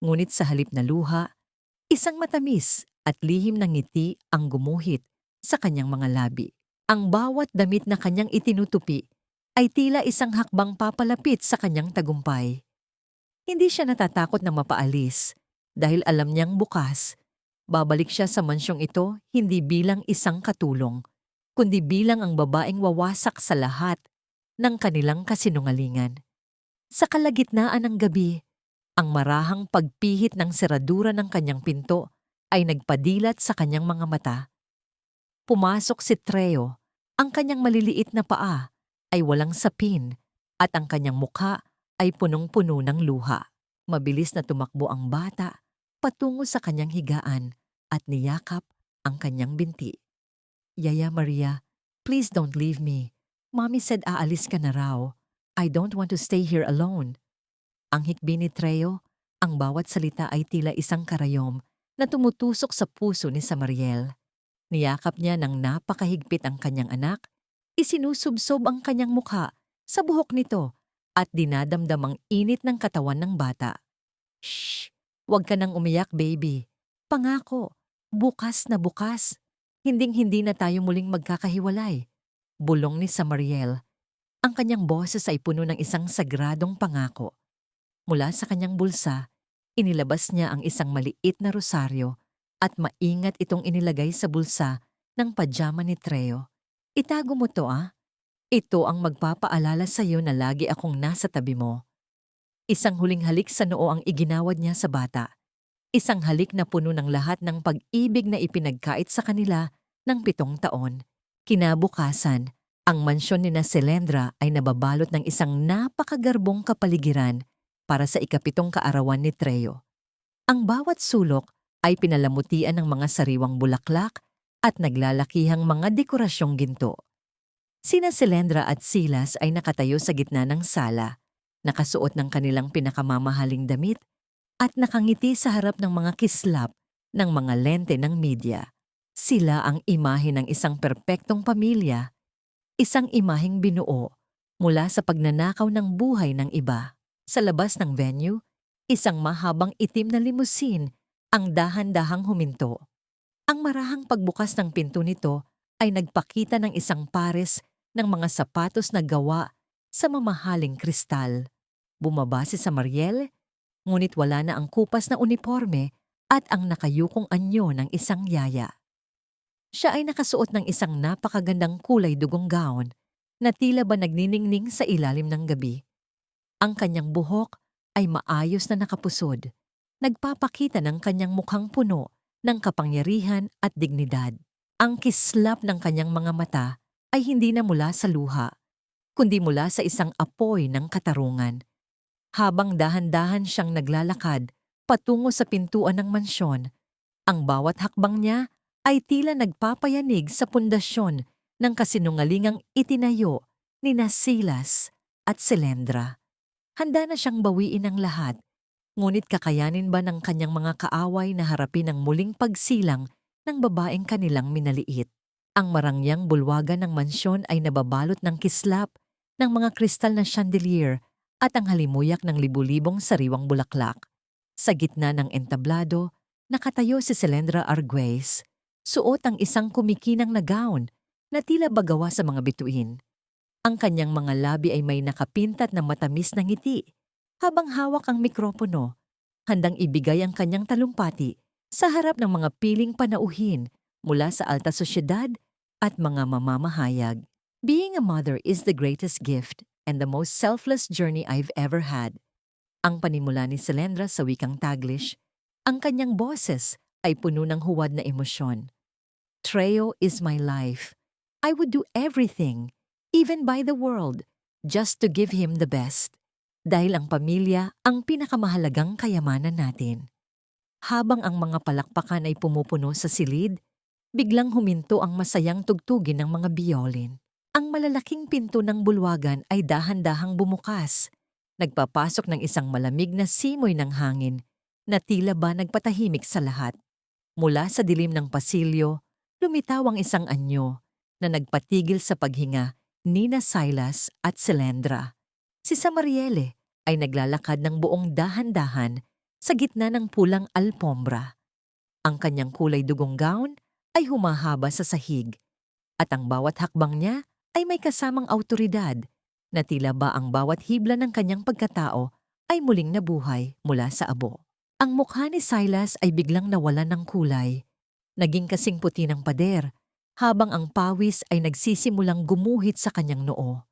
Ngunit sa halip na luha, isang matamis at lihim na ngiti ang gumuhit sa kanyang mga labi. Ang bawat damit na kanyang itinutupi ay tila isang hakbang papalapit sa kanyang tagumpay. Hindi siya natatakot na mapaalis dahil alam niyang bukas, babalik siya sa mansyong ito hindi bilang isang katulong, kundi bilang ang babaeng wawasak sa lahat ng kanilang kasinungalingan. Sa kalagitnaan ng gabi, ang marahang pagpihit ng seradura ng kanyang pinto ay nagpadilat sa kanyang mga mata. Pumasok si Treo, ang kanyang maliliit na paa ay walang sapin at ang kanyang mukha ay punong-puno ng luha. Mabilis na tumakbo ang bata patungo sa kanyang higaan at niyakap ang kanyang binti. "Yaya Maria, please don't leave me. Mommy said aalis ka na raw. I don't want to stay here alone." Ang hikbi ni Treo, ang bawat salita ay tila isang karayom na tumutusok sa puso ni Samariel. Niyakap niya ng napakahigpit ang kanyang anak, isinusubsob ang kanyang mukha sa buhok nito at dinadamdam ang init ng katawan ng bata. Shh! Huwag ka nang umiyak, baby. Pangako, bukas na bukas. Hinding-hindi na tayo muling magkakahiwalay. Bulong ni Samariel. Ang kanyang boses ay puno ng isang sagradong pangako. Mula sa kanyang bulsa, inilabas niya ang isang maliit na rosaryo at maingat itong inilagay sa bulsa ng pajama ni Treo. Itago mo to Ito ang magpapaalala sa iyo na lagi akong nasa tabi mo. Isang huling halik sa noo ang iginawad niya sa bata. Isang halik na puno ng lahat ng pag-ibig na ipinagkait sa kanila ng 7 taon. Kinabukasan, ang mansyon ni na Selendra ay nababalot ng isang napakagarbong kapaligiran para sa ika-7 kaarawan ni Treo. Ang bawat sulok ay pinalamutian ng mga sariwang bulaklak at naglalakihang mga dekorasyong ginto. Sina Selendra at Silas ay nakatayo sa gitna ng sala, nakasuot ng kanilang pinakamamahaling damit at nakangiti sa harap ng mga kislap ng mga lente ng media. Sila ang imahe ng isang perpektong pamilya, isang imaheng binuo mula sa pagnanakaw ng buhay ng iba. Sa labas ng venue, isang mahabang itim na limusin ang dahan-dahang huminto. Ang marahang pagbukas ng pinto nito ay nagpakita ng isang pares ng mga sapatos na gawa sa mamahaling kristal. Bumaba si Samariel, ngunit wala na ang kupas na uniforme at ang nakayukong anyo ng isang yaya. Siya ay nakasuot ng isang napakagandang kulay dugong gown na tila ba nagniningning sa ilalim ng gabi. Ang kanyang buhok ay maayos na nakapusod, nagpapakita ng kanyang mukhang puno ng kapangyarihan at dignidad. Ang kislap ng kanyang mga mata ay hindi na mula sa luha, kundi mula sa isang apoy ng katarungan. Habang dahan-dahan siyang naglalakad patungo sa pintuan ng mansyon, ang bawat hakbang niya ay tila nagpapayanig sa pundasyon ng kasinungalingang itinayo ni na Silas at Selendra. Handa na siyang bawiin ang lahat, ngunit kakayanin ba ng kanyang mga kaaway na harapin ang muling pagsilang ng babaeng kanilang minaliit? Ang marangyang bulwagan ng mansyon ay nababalot ng kislap ng mga kristal na chandelier at ang halimuyak ng libu-libong sariwang bulaklak. Sa gitna ng entablado, nakatayo si Selendra Arguez, suot ang isang kumikinang na gown na tila bagawa sa mga bituin. Ang kanyang mga labi ay may nakapintat na matamis na ngiti, habang hawak ang mikropono, handang ibigay ang kanyang talumpati sa harap ng mga piling panauhin mula sa alta sosyedad at mga mamamahayag. Being a mother is the greatest gift and the most selfless journey I've ever had. Ang panimula ni Selendra sa wikang Taglish, ang kanyang boses ay puno ng huwad na emosyon. Treo is my life. I would do everything, even by the world, just to give him the best. Dahil ang pamilya ang pinakamahalagang kayamanan natin. Habang ang mga palakpakan ay pumupuno sa silid, biglang huminto ang masayang tugtugin ng mga biolin. Ang malalaking pinto ng bulwagan ay dahan-dahang bumukas. Nagpapasok ng isang malamig na simoy ng hangin na tila ba nagpatahimik sa lahat. Mula sa dilim ng pasilyo, lumitaw ang isang anyo na nagpatigil sa paghinga ni na Silas at Selendra. Si Samariele ay naglalakad ng buong dahan-dahan sa gitna ng pulang alpombra. Ang kanyang kulay dugong gown ay humahaba sa sahig at ang bawat hakbang niya ay may kasamang awtoridad na tila ba ang bawat hibla ng kanyang pagkatao ay muling nabuhay mula sa abo. Ang mukha ni Silas ay biglang nawalan ng kulay, naging kasing puti ng pader, habang ang pawis ay nagsisimulang gumuhit sa kanyang noo.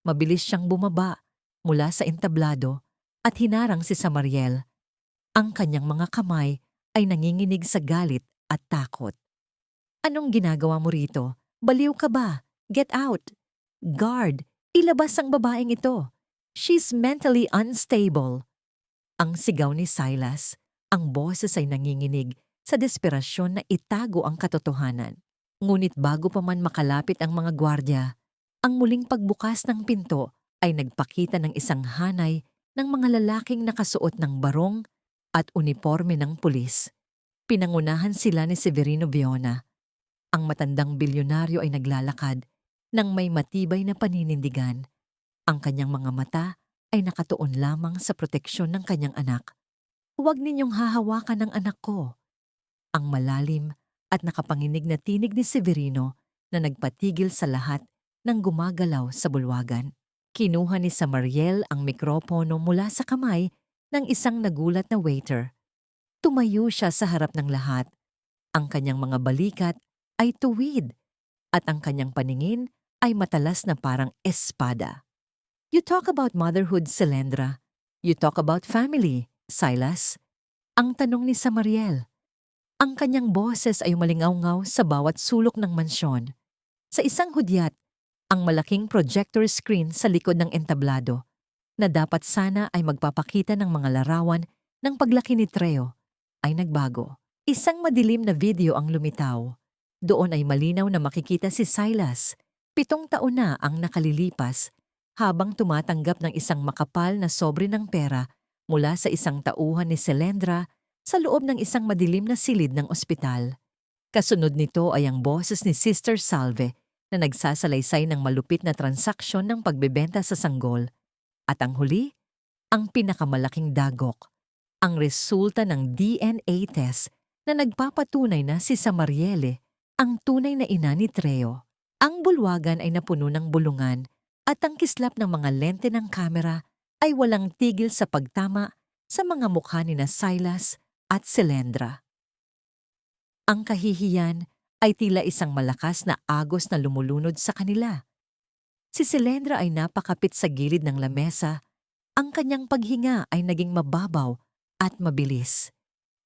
Mabilis siyang bumaba mula sa entablado at hinarang si Samariel. Ang kanyang mga kamay ay nanginginig sa galit at takot. Anong ginagawa mo rito? Baliw ka ba? Get out! Guard! Ilabas ang babaeng ito. She's mentally unstable. Ang sigaw ni Silas, ang boses ay nanginginig sa desperasyon na itago ang katotohanan. Ngunit bago pa man makalapit ang mga gwardya, ang muling pagbukas ng pinto ay nagpakita ng isang hanay ng mga lalaking nakasuot ng barong at uniporme ng pulis. Pinangunahan sila ni Severino Viona. Ang matandang bilyonaryo ay naglalakad nang may matibay na paninindigan. Ang kanyang mga mata ay nakatuon lamang sa proteksyon ng kanyang anak. "Huwag ninyong hahawakan ng anak ko." Ang malalim at nakapanginig na tinig ni Severino na nagpatigil sa lahat ng gumagalaw sa bulwagan. Kinuha ni Samariel ang mikropono mula sa kamay ng isang nagulat na waiter. Tumayo siya sa harap ng lahat. Ang kanyang mga balikat ay tuwid at ang kanyang paningin ay matalas na parang espada. "You talk about motherhood, Selendra. You talk about family, Silas." Ang tanong ni Samariel. Ang kanyang boses ay umalingaw-ngaw sa bawat sulok ng mansyon. Sa isang hudyat, ang malaking projector screen sa likod ng entablado na dapat sana ay magpapakita ng mga larawan ng paglaki ni Treo ay nagbago. Isang madilim na video ang lumitaw. Doon ay malinaw na makikita si Silas. 7 taon na ang nakalilipas habang tumatanggap ng isang makapal na sobre ng pera mula sa isang tauhan ni Selendra sa loob ng isang madilim na silid ng ospital. Kasunod nito ay ang boses ni Sister Salve na nagsasalaysay ng malupit na transaksyon ng pagbebenta sa sanggol. At ang huli, ang pinakamalaking dagok, ang resulta ng DNA test na nagpapatunay na si Samariele ang tunay na ina ni Treo. Ang bulwagan ay napuno ng bulungan at ang kislap ng mga lente ng kamera ay walang tigil sa pagtama sa mga mukha ni na Silas at Selendra. Ang kahihiyan ay tila isang malakas na agos na lumulunod sa kanila. Si Selendra ay napakapit sa gilid ng lamesa. Ang kanyang paghinga ay naging mababaw at mabilis,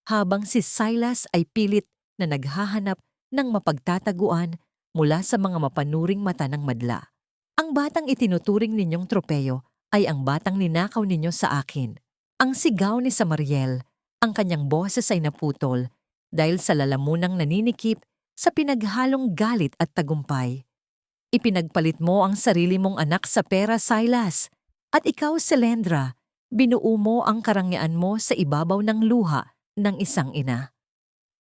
habang si Silas ay pilit na naghahanap ng mapagtataguan mula sa mga mapanuring mata ng madla. "Ang batang itinuturing ninyong tropeyo ay ang batang ninakaw ninyo sa akin." Ang sigaw ni Samariel, ang kanyang boses ay naputol dahil sa lalamunang naninikip sa pinaghalong galit at tagumpay. "Ipinagpalit mo ang sarili mong anak sa pera, Silas. At ikaw, Selendra, binuo mo ang karangyaan mo sa ibabaw ng luha ng isang ina."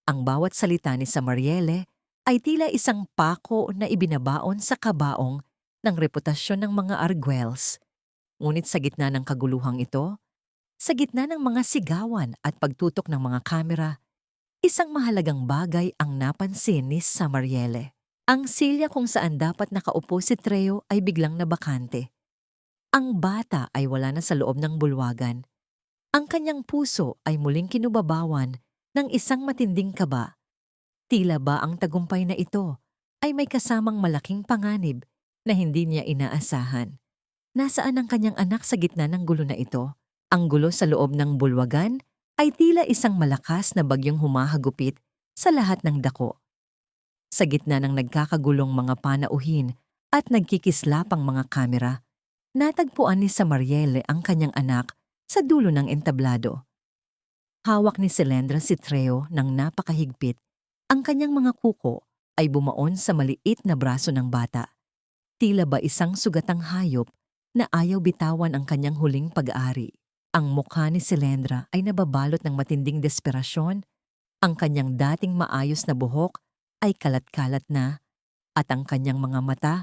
Ang bawat salita ni Samariele ay tila isang pako na ibinabaon sa kabaong ng reputasyon ng mga Arguelles. Ngunit sa gitna ng kaguluhang ito, sa gitna ng mga sigawan at pagtutok ng mga kamera, isang mahalagang bagay ang napansin ni Samariele. Ang silya kung saan dapat nakaupo si Treo ay biglang nabakante. Ang bata ay wala na sa loob ng bulwagan. Ang kanyang puso ay muling kinubabawan ng isang matinding kaba. Tila ba ang tagumpay na ito ay may kasamang malaking panganib na hindi niya inaasahan. Nasaan ang kanyang anak sa gitna ng gulo na ito? Ang gulo sa loob ng bulwagan ay tila isang malakas na bagyong humahagupit sa lahat ng dako. Sa gitna ng nagkakagulong mga panauhin at nagkikislapang mga kamera, natagpuan ni Samariele ang kanyang anak sa dulo ng entablado. Hawak ni Selendra si Treo ng napakahigpit. Ang kanyang mga kuko ay bumaon sa maliit na braso ng bata. Tila ba isang sugatang hayop na ayaw bitawan ang kanyang huling pag-aari. Ang mukha ni Selendra ay nababalot ng matinding desperasyon. Ang kanyang dating maayos na buhok ay kalat-kalat na at ang kanyang mga mata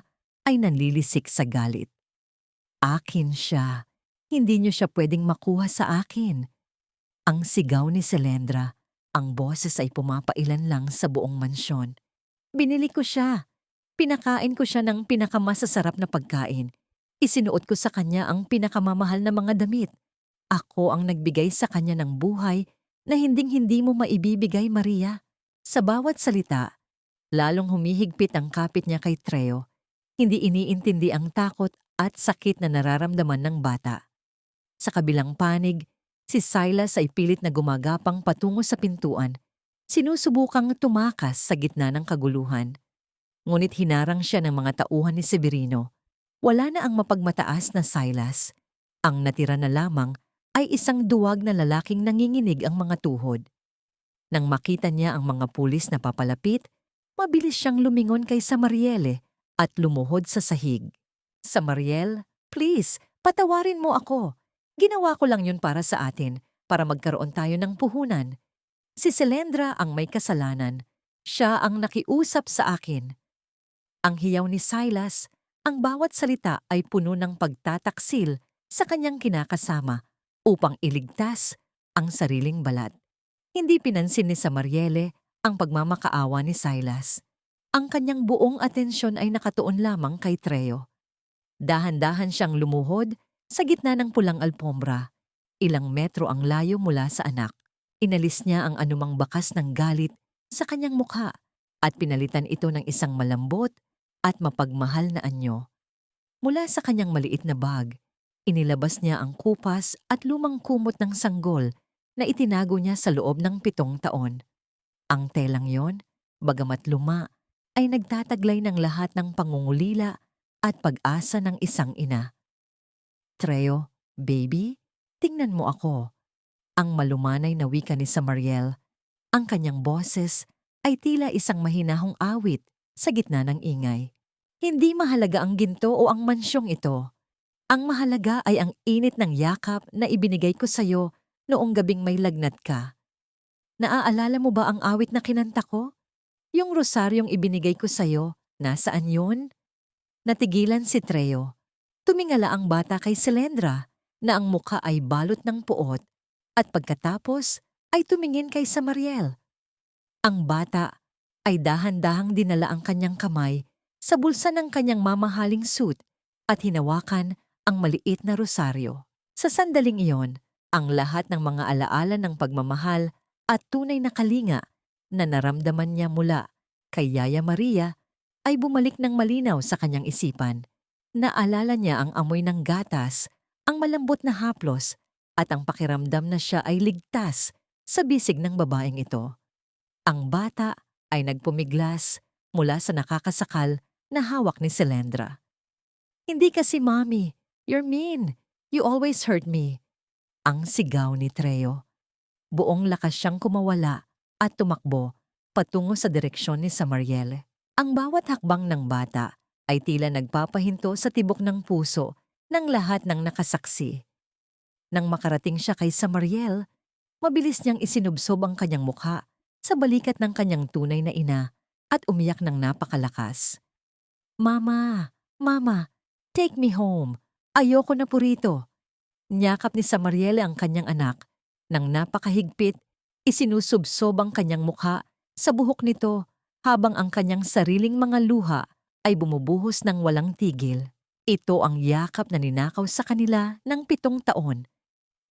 ay nanlilisik sa galit. "Akin siya. Hindi niyo siya pwedeng makuha sa akin." Ang sigaw ni Selendra, ang boses ay pumapailan lang sa buong mansyon. "Binili ko siya. Pinakain ko siya ng pinakamasasarap na pagkain. Isinuot ko sa kanya ang pinakamamahal na mga damit. Ako ang nagbigay sa kanya ng buhay na hinding-hindi mo maibibigay, Maria." Sa bawat salita, lalong humihigpit ang kapit niya kay Treo. Hindi iniintindi ang takot at sakit na nararamdaman ng bata. Sa kabilang panig, si Silas ay pilit na gumagapang patungo sa pintuan. Sinusubukang tumakas sa gitna ng kaguluhan. Ngunit hinarang siya ng mga tauhan ni Severino. Wala na ang mapagmataas na Silas. Ang natira na lamang ay isang duwag na lalaking nanginginig ang mga tuhod. Nang makita niya ang mga pulis na papalapit, mabilis siyang lumingon kay Samariele at lumuhod sa sahig. "Samariel, please, patawarin mo ako. Ginawa ko lang yun para sa atin, para magkaroon tayo ng puhunan. Si Selendra ang may kasalanan. Siya ang nakiusap sa akin. Ang hiyaw ni Silas, ang bawat salita ay puno ng pagtataksil sa kanyang kinakasama upang iligtas ang sariling balat. Hindi pinansin ni Samariele ang pagmamakaawa ni Silas. Ang kanyang buong atensyon ay nakatuon lamang kay Treo. Dahan-dahan siyang lumuhod sa gitna ng pulang alpombra. Ilang metro ang layo mula sa anak. Inalis niya ang anumang bakas ng galit sa kanyang mukha at pinalitan ito ng isang malambot at mapagmahal na anyo. Mula sa kanyang maliit na bag, inilabas niya ang kupas at lumang kumot ng sanggol na itinago niya sa loob ng 7 taon. Ang telang yon, bagamat luma, ay nagtataglay ng lahat ng pangungulila at pag-asa ng isang ina. Treo, baby, tingnan mo ako. Ang malumanay na wika ni Samariel, ang kanyang boses ay tila isang mahinahong awit sa gitna ng ingay. Hindi mahalaga ang ginto o ang mansyong ito. Ang mahalaga ay ang init ng yakap na ibinigay ko sa'yo noong gabing may lagnat ka. Naaalala mo ba ang awit na kinanta ko? Yung rosaryong ibinigay ko sa'yo, nasaan yun? Natigilan si Treo. Tumingala ang bata kay Selendra na ang mukha ay balot ng puot at pagkatapos ay tumingin kay Samariel. Ang bata ay dahan-dahang dinala ang kanyang kamay sa bulsa ng kanyang mamahaling suit at hinawakan ang maliit na rosaryo. Sa sandaling iyon, ang lahat ng mga alaala ng pagmamahal at tunay na kalinga na naramdaman niya mula kay Yaya Maria ay bumalik ng malinaw sa kanyang isipan. Naalala niya ang amoy ng gatas, ang malambot na haplos, at ang pakiramdam na siya ay ligtas sa bisig ng babaeng ito. Ang bata ay nagpumiglas mula sa nakakasakal na hawak ni Selendra. Hindi kasi, Mommy. You're mean. You always hurt me. Ang sigaw ni Treo. Buong lakas siyang kumawala at tumakbo patungo sa direksyon ni Samariel. Ang bawat hakbang ng bata ay tila nagpapahinto sa tibok ng puso ng lahat ng nakasaksi. Nang makarating siya kay Samariel, mabilis niyang isinubsob ang kanyang mukha sa balikat ng kanyang tunay na ina at umiyak ng napakalakas. Mama, Mama, take me home. Ayoko na po rito. Niyakap ni Samariel ang kanyang anak. Nang napakahigpit, isinusubsob ang kanyang mukha sa buhok nito habang ang kanyang sariling mga luha ay bumubuhos ng walang tigil. Ito ang yakap na ninakaw sa kanila ng 7 taon.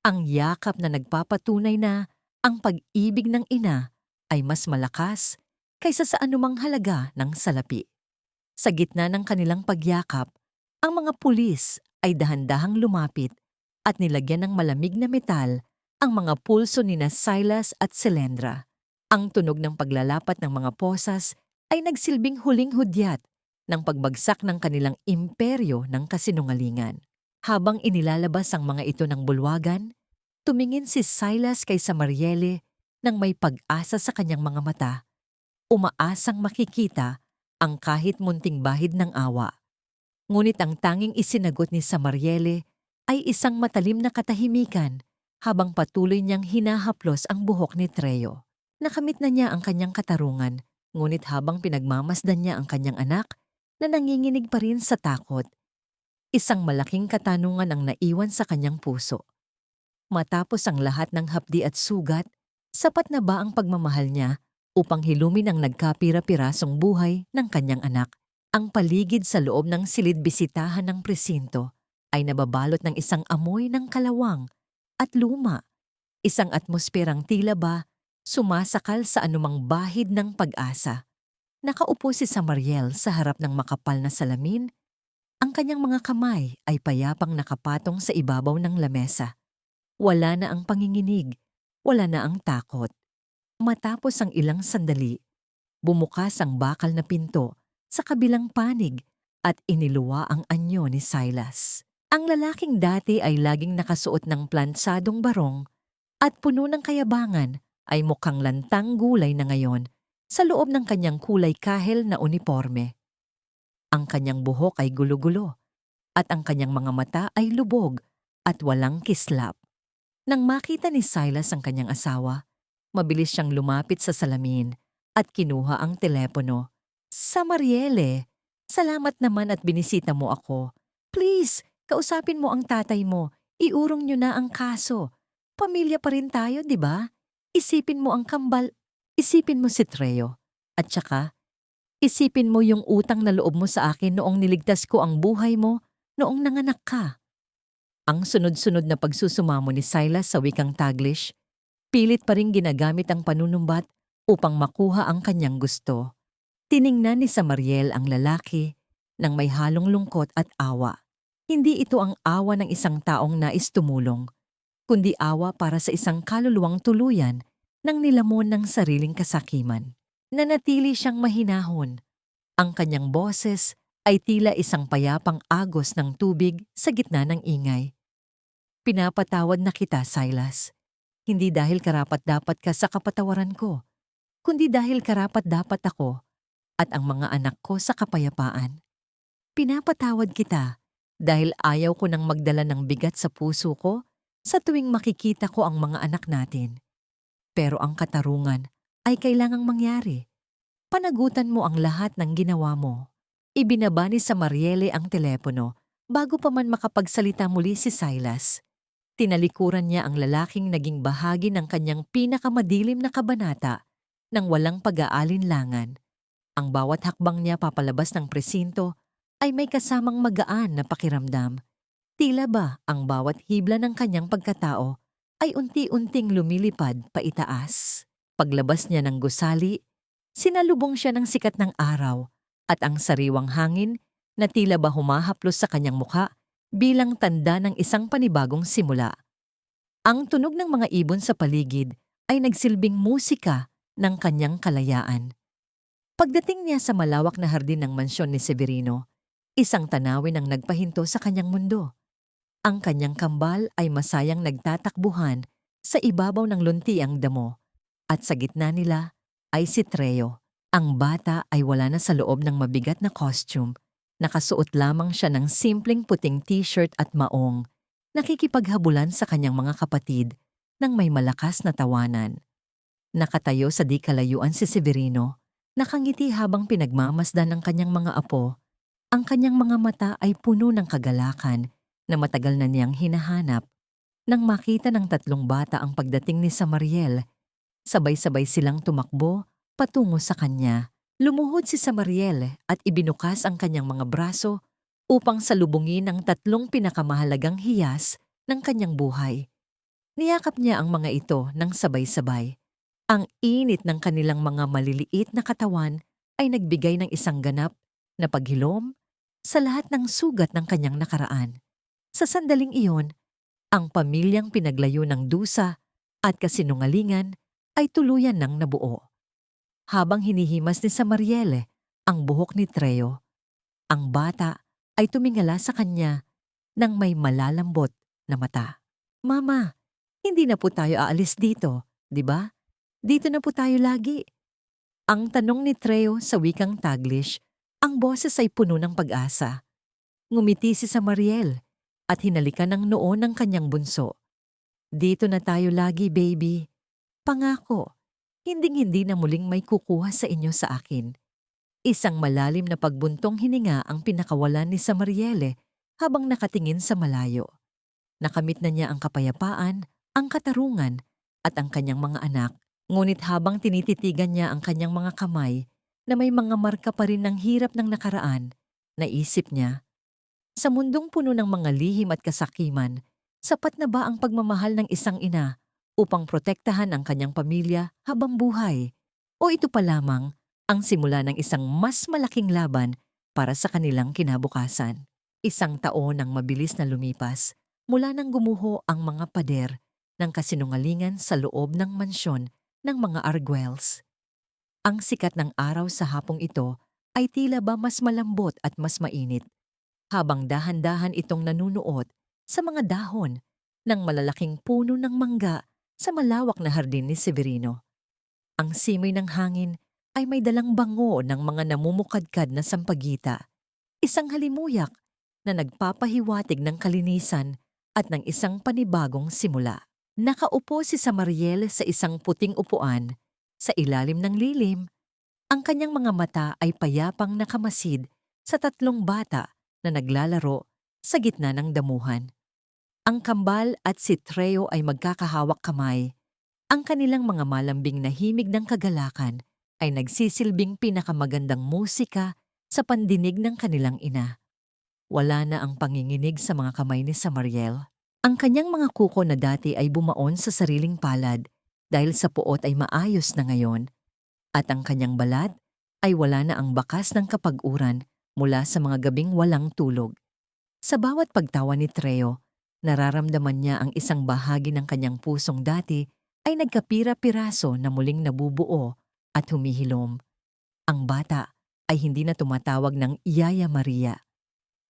Ang yakap na nagpapatunay na ang pag-ibig ng ina ay mas malakas kaysa sa anumang halaga ng salapi. Sa gitna ng kanilang pagyakap, ang mga pulis ay dahan-dahang lumapit at nilagyan ng malamig na metal ang mga pulso nina Silas at Selendra. Ang tunog ng paglalapat ng mga posas ay nagsilbing huling hudyat ng pagbagsak ng kanilang imperyo ng kasinungalingan. Habang inilalabas ang mga ito ng bulwagan, tumingin si Silas kay Samariele nang may pag-asa sa kanyang mga mata. Umaasang makikita ang kahit munting bahid ng awa. Ngunit ang tanging isinagot ni Samariele ay isang matalim na katahimikan habang patuloy niyang hinahaplos ang buhok ni Treo. Nakamit na niya ang kanyang katarungan, ngunit habang pinagmamasdan niya ang kanyang anak na nanginginig pa rin sa takot, isang malaking katanungan ang naiwan sa kanyang puso. Matapos ang lahat ng hapdi at sugat, sapat na ba ang pagmamahal niya upang hilumin ang nagkapira-pirasong buhay ng kanyang anak? Ang paligid sa loob ng silid-bisitahan ng presinto ay nababalot ng isang amoy ng kalawang at luma, isang atmosperang tila ba sumasakal sa anumang bahid ng pag-asa. Nakaupo si Samariel sa harap ng makapal na salamin. Ang kanyang mga kamay ay payapang nakapatong sa ibabaw ng lamesa. Wala na ang panginginig, wala na ang takot. Matapos ang ilang sandali, bumukas ang bakal na pinto sa kabilang panig at iniluwa ang anyo ni Silas. Ang lalaking dati ay laging nakasuot ng plansadong barong at puno ng kayabangan ay mukhang lantang gulay na ngayon sa loob ng kanyang kulay kahel na uniporme. Ang kanyang buhok ay gulo-gulo at ang kanyang mga mata ay lubog at walang kislap. Nang makita ni Silas ang kanyang asawa, mabilis siyang lumapit sa salamin at kinuha ang telepono. Sa Mariele, salamat naman at binisita mo ako. Please, kausapin mo ang tatay mo. Iurong niyo na ang kaso. Pamilya pa rin tayo, di ba? Isipin mo ang kambal. Isipin mo si Treo. At saka, isipin mo yung utang na loob mo sa akin noong niligtas ko ang buhay mo noong nanganak ka. Ang sunod-sunod na pagsusumamo ni Silas sa wikang Taglish, pilit pa ring ginagamit ang panunumbat upang makuha ang kanyang gusto. Tiningnan ni Samariel ang lalaki nang may halong lungkot at awa. Hindi ito ang awa ng isang taong nais tumulong, kundi awa para sa isang kaluluwang tuluyan nang nilamon ng sariling kasakiman. Nanatili siyang mahinahon. Ang kanyang boses ay tila isang payapang agos ng tubig sa gitna ng ingay. Pinapatawad na kita, Silas. Hindi dahil karapat-dapat ka sa kapatawaran ko, kundi dahil karapat-dapat ako at ang mga anak ko sa kapayapaan. Pinapatawad kita dahil ayaw ko nang magdala ng bigat sa puso ko sa tuwing makikita ko ang mga anak natin. Pero ang katarungan ay kailangang mangyari. Panagutan mo ang lahat ng ginawa mo. Ibinaba ni Samariele ang telepono bago pa man makapagsalita muli si Silas. Tinalikuran niya ang lalaking naging bahagi ng kanyang pinakamadilim na kabanata nang walang pag-aalinlangan. Ang bawat hakbang niya papalabas ng presinto ay may kasamang magaan na pakiramdam. Tila ba ang bawat hibla ng kanyang pagkatao ay unti-unting lumilipad paitaas. Paglabas niya ng gusali, sinalubong siya ng sikat ng araw at ang sariwang hangin na tila ba humahaplos sa kanyang mukha bilang tanda ng isang panibagong simula. Ang tunog ng mga ibon sa paligid ay nagsilbing musika ng kanyang kalayaan. Pagdating niya sa malawak na hardin ng mansyon ni Severino, isang tanawin ang nagpahinto sa kanyang mundo. Ang kanyang kambal ay masayang nagtatakbuhan sa ibabaw ng luntiang damo at sa gitna nila ay si Treo. Ang bata ay wala na sa loob ng mabigat na costume. Nakasuot lamang siya ng simpleng puting t-shirt at maong, nakikipaghabulan sa kanyang mga kapatid nang may malakas na tawanan. Nakatayo sa di kalayuan si Severino, nakangiti habang pinagmamasdan ng kanyang mga apo. Ang kanyang mga mata ay puno ng kagalakan na matagal na niyang hinahanap. Nang makita ng tatlong bata ang pagdating ni Samariel, sabay-sabay silang tumakbo patungo sa kanya. Lumuhod si Samariel at ibinukas ang kanyang mga braso upang salubungin ang tatlong pinakamahalagang hiyas ng kanyang buhay. Niyakap niya ang mga ito ng sabay-sabay. Ang init ng kanilang mga maliliit na katawan ay nagbigay ng isang ganap na paghilom sa lahat ng sugat ng kanyang nakaraan. Sa sandaling iyon, ang pamilyang pinaglayo ng dusa at kasinungalingan ay tuluyan ng nabuo. Habang hinihimas ni Samariel ang buhok ni Treo, ang bata ay tumingala sa kanya ng may malalambot na mata. Mama, hindi na po tayo aalis dito, di ba? Dito na po tayo lagi. Ang tanong ni Treo sa wikang Taglish, ang boses ay puno ng pag-asa. Ngumiti si Samariel at hinalikan ng noo ng kanyang bunso. Dito na tayo lagi, baby. Pangako. Hinding-hindi na muling may kukuha sa inyo sa akin. Isang malalim na pagbuntong hininga ang pinakawalan ni Samariele habang nakatingin sa malayo. Nakamit na niya ang kapayapaan, ang katarungan, at ang kanyang mga anak. Ngunit habang tinititigan niya ang kanyang mga kamay na may mga marka pa rin ng hirap ng nakaraan, naisip niya, sa mundong puno ng mga lihim at kasakiman, sapat na ba ang pagmamahal ng isang ina upang protektahan ang kanyang pamilya habang buhay? O ito pa lamang ang simula ng isang mas malaking laban para sa kanilang kinabukasan? Isang taon ang mabilis na lumipas mula nang gumuho ang mga pader ng kasinungalingan sa loob ng mansyon ng mga Arguelles. Ang sikat ng araw sa hapong ito ay tila ba mas malambot at mas mainit, habang dahan-dahan itong nanunuot sa mga dahon ng malalaking puno ng mangga sa malawak na hardin ni Severino. Ang simoy ng hangin ay may dalang bango ng mga namumukadkad na sampagita, isang halimuyak na nagpapahiwatig ng kalinisan at ng isang panibagong simula. Nakaupo si Samariel sa isang puting upuan, sa ilalim ng lilim. Ang kanyang mga mata ay payapang nakamasid sa tatlong bata na naglalaro sa gitna ng damuhan. Ang kambal at si Treo ay magkakahawak kamay. Ang kanilang mga malambing na himig ng kagalakan ay nagsisilbing pinakamagandang musika sa pandinig ng kanilang ina. Wala na ang panginginig sa mga kamay ni Samariel. Ang kanyang mga kuko na dati ay bumaon sa sariling palad dahil sa puot ay maayos na ngayon. At ang kanyang balat ay wala na ang bakas ng kapag-uran mula sa mga gabing walang tulog. Sa bawat pagtawa ni Treo, nararamdaman niya ang isang bahagi ng kanyang pusong dati ay nagkapira-piraso na muling nabubuo at humihilom. Ang bata ay hindi na tumatawag ng Yaya Maria.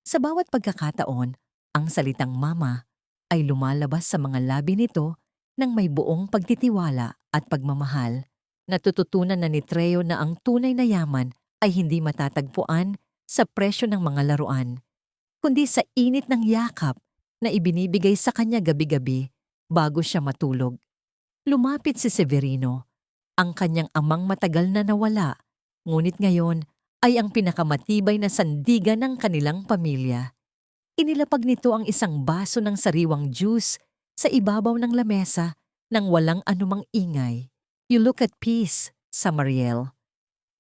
Sa bawat pagkakataon, ang salitang mama ay lumalabas sa mga labi nito ng may buong pagtitiwala at pagmamahal. Natututunan na ni Treo na ang tunay na yaman ay hindi matatagpuan sa presyo ng mga laruan, kundi sa init ng yakap na ibinibigay sa kanya gabi-gabi bago siya matulog. Lumapit si Severino, ang kanyang amang matagal na nawala, ngunit ngayon ay ang pinakamatibay na sandigan ng kanilang pamilya. Inilapag nito ang isang baso ng sariwang juice sa ibabaw ng lamesa nang walang anumang ingay. You look at peace, Samariel.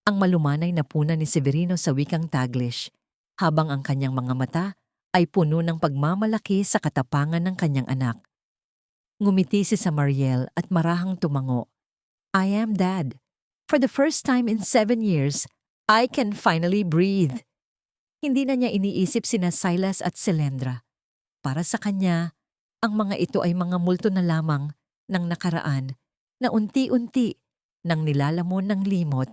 Ang malumanay na puna ni Severino sa wikang Taglish, habang ang kanyang mga mata ay puno ng pagmamalaki sa katapangan ng kanyang anak. Ngumiti si Samariel at marahang tumango. I am Dad. For the first time in 7 years, I can finally breathe. Hindi na niya iniisip sina Silas at Selendra. Para sa kanya, ang mga ito ay mga multo na lamang ng nakaraan na unti-unti nang nilalamon ng limot.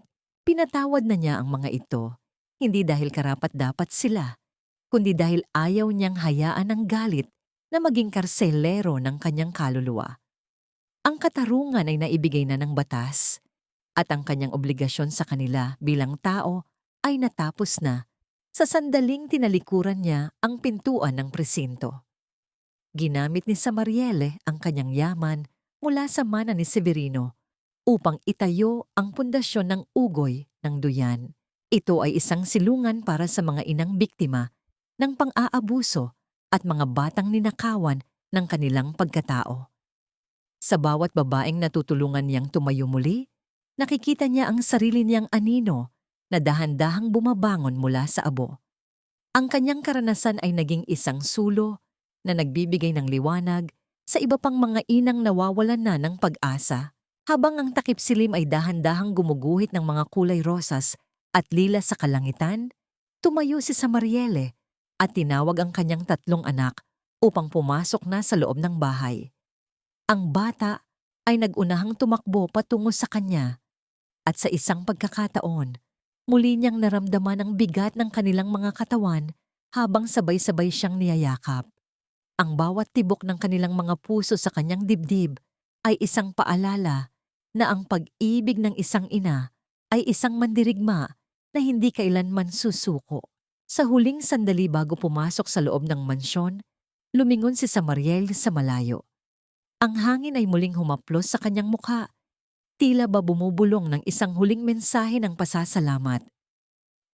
Pinatawad na niya ang mga ito, hindi dahil karapat-dapat sila, kundi dahil ayaw niyang hayaan ang galit na maging karselero ng kanyang kaluluwa. Ang katarungan ay naibigay na ng batas, at ang kanyang obligasyon sa kanila bilang tao ay natapos na sa sandaling tinalikuran niya ang pintuan ng presinto. Ginamit ni Samariele ang kanyang yaman mula sa mana ni Severino upang itayo ang pundasyon ng ugoy ng duyan. Ito ay isang silungan para sa mga inang biktima ng pang-aabuso at mga batang ninakawan ng kanilang pagkatao. Sa bawat babaeng natutulungan niyang tumayo muli, nakikita niya ang sarili niyang anino na dahan-dahang bumabangon mula sa abo. Ang kanyang karanasan ay naging isang sulo na nagbibigay ng liwanag sa iba pang mga inang nawawalan na ng pag-asa. Habang ang takip silim ay dahan-dahang gumuguhit ng mga kulay rosas at lila sa kalangitan, tumayo si Samariele at tinawag ang kanyang 3 anak upang pumasok na sa loob ng bahay. Ang bata ay nagunahang tumakbo patungo sa kanya at sa isang pagkakataon, muli niyang naramdaman ang bigat ng kanilang mga katawan habang sabay-sabay siyang niyayakap. Ang bawat tibok ng kanilang mga puso sa kanyang dibdib ay isang paalala na ang pag-ibig ng isang ina ay isang mandirigma na hindi kailanman susuko. Sa huling sandali bago pumasok sa loob ng mansyon, lumingon si Samariel sa malayo. Ang hangin ay muling humaplos sa kanyang mukha, tila ba bumubulong ng isang huling mensahe ng pasasalamat.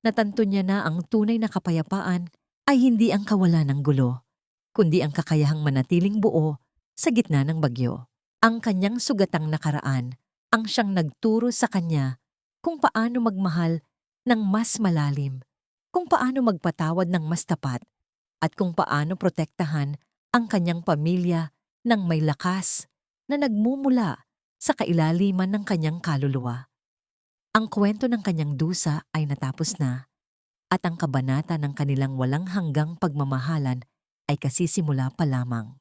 Natanto niya na ang tunay na kapayapaan ay hindi ang kawalan ng gulo, kundi ang kakayahang manatiling buo sa gitna ng bagyo. Ang kanyang sugatang nakaraan ang siyang nagturo sa kanya kung paano magmahal ng mas malalim, kung paano magpatawad ng mas tapat, at kung paano protektahan ang kanyang pamilya ng may lakas na nagmumula sa kailaliman ng kanyang kaluluwa. Ang kwento ng kanyang dusa ay natapos na, at ang kabanata ng kanilang walang hanggang pagmamahalan ay kasisimula pa lamang.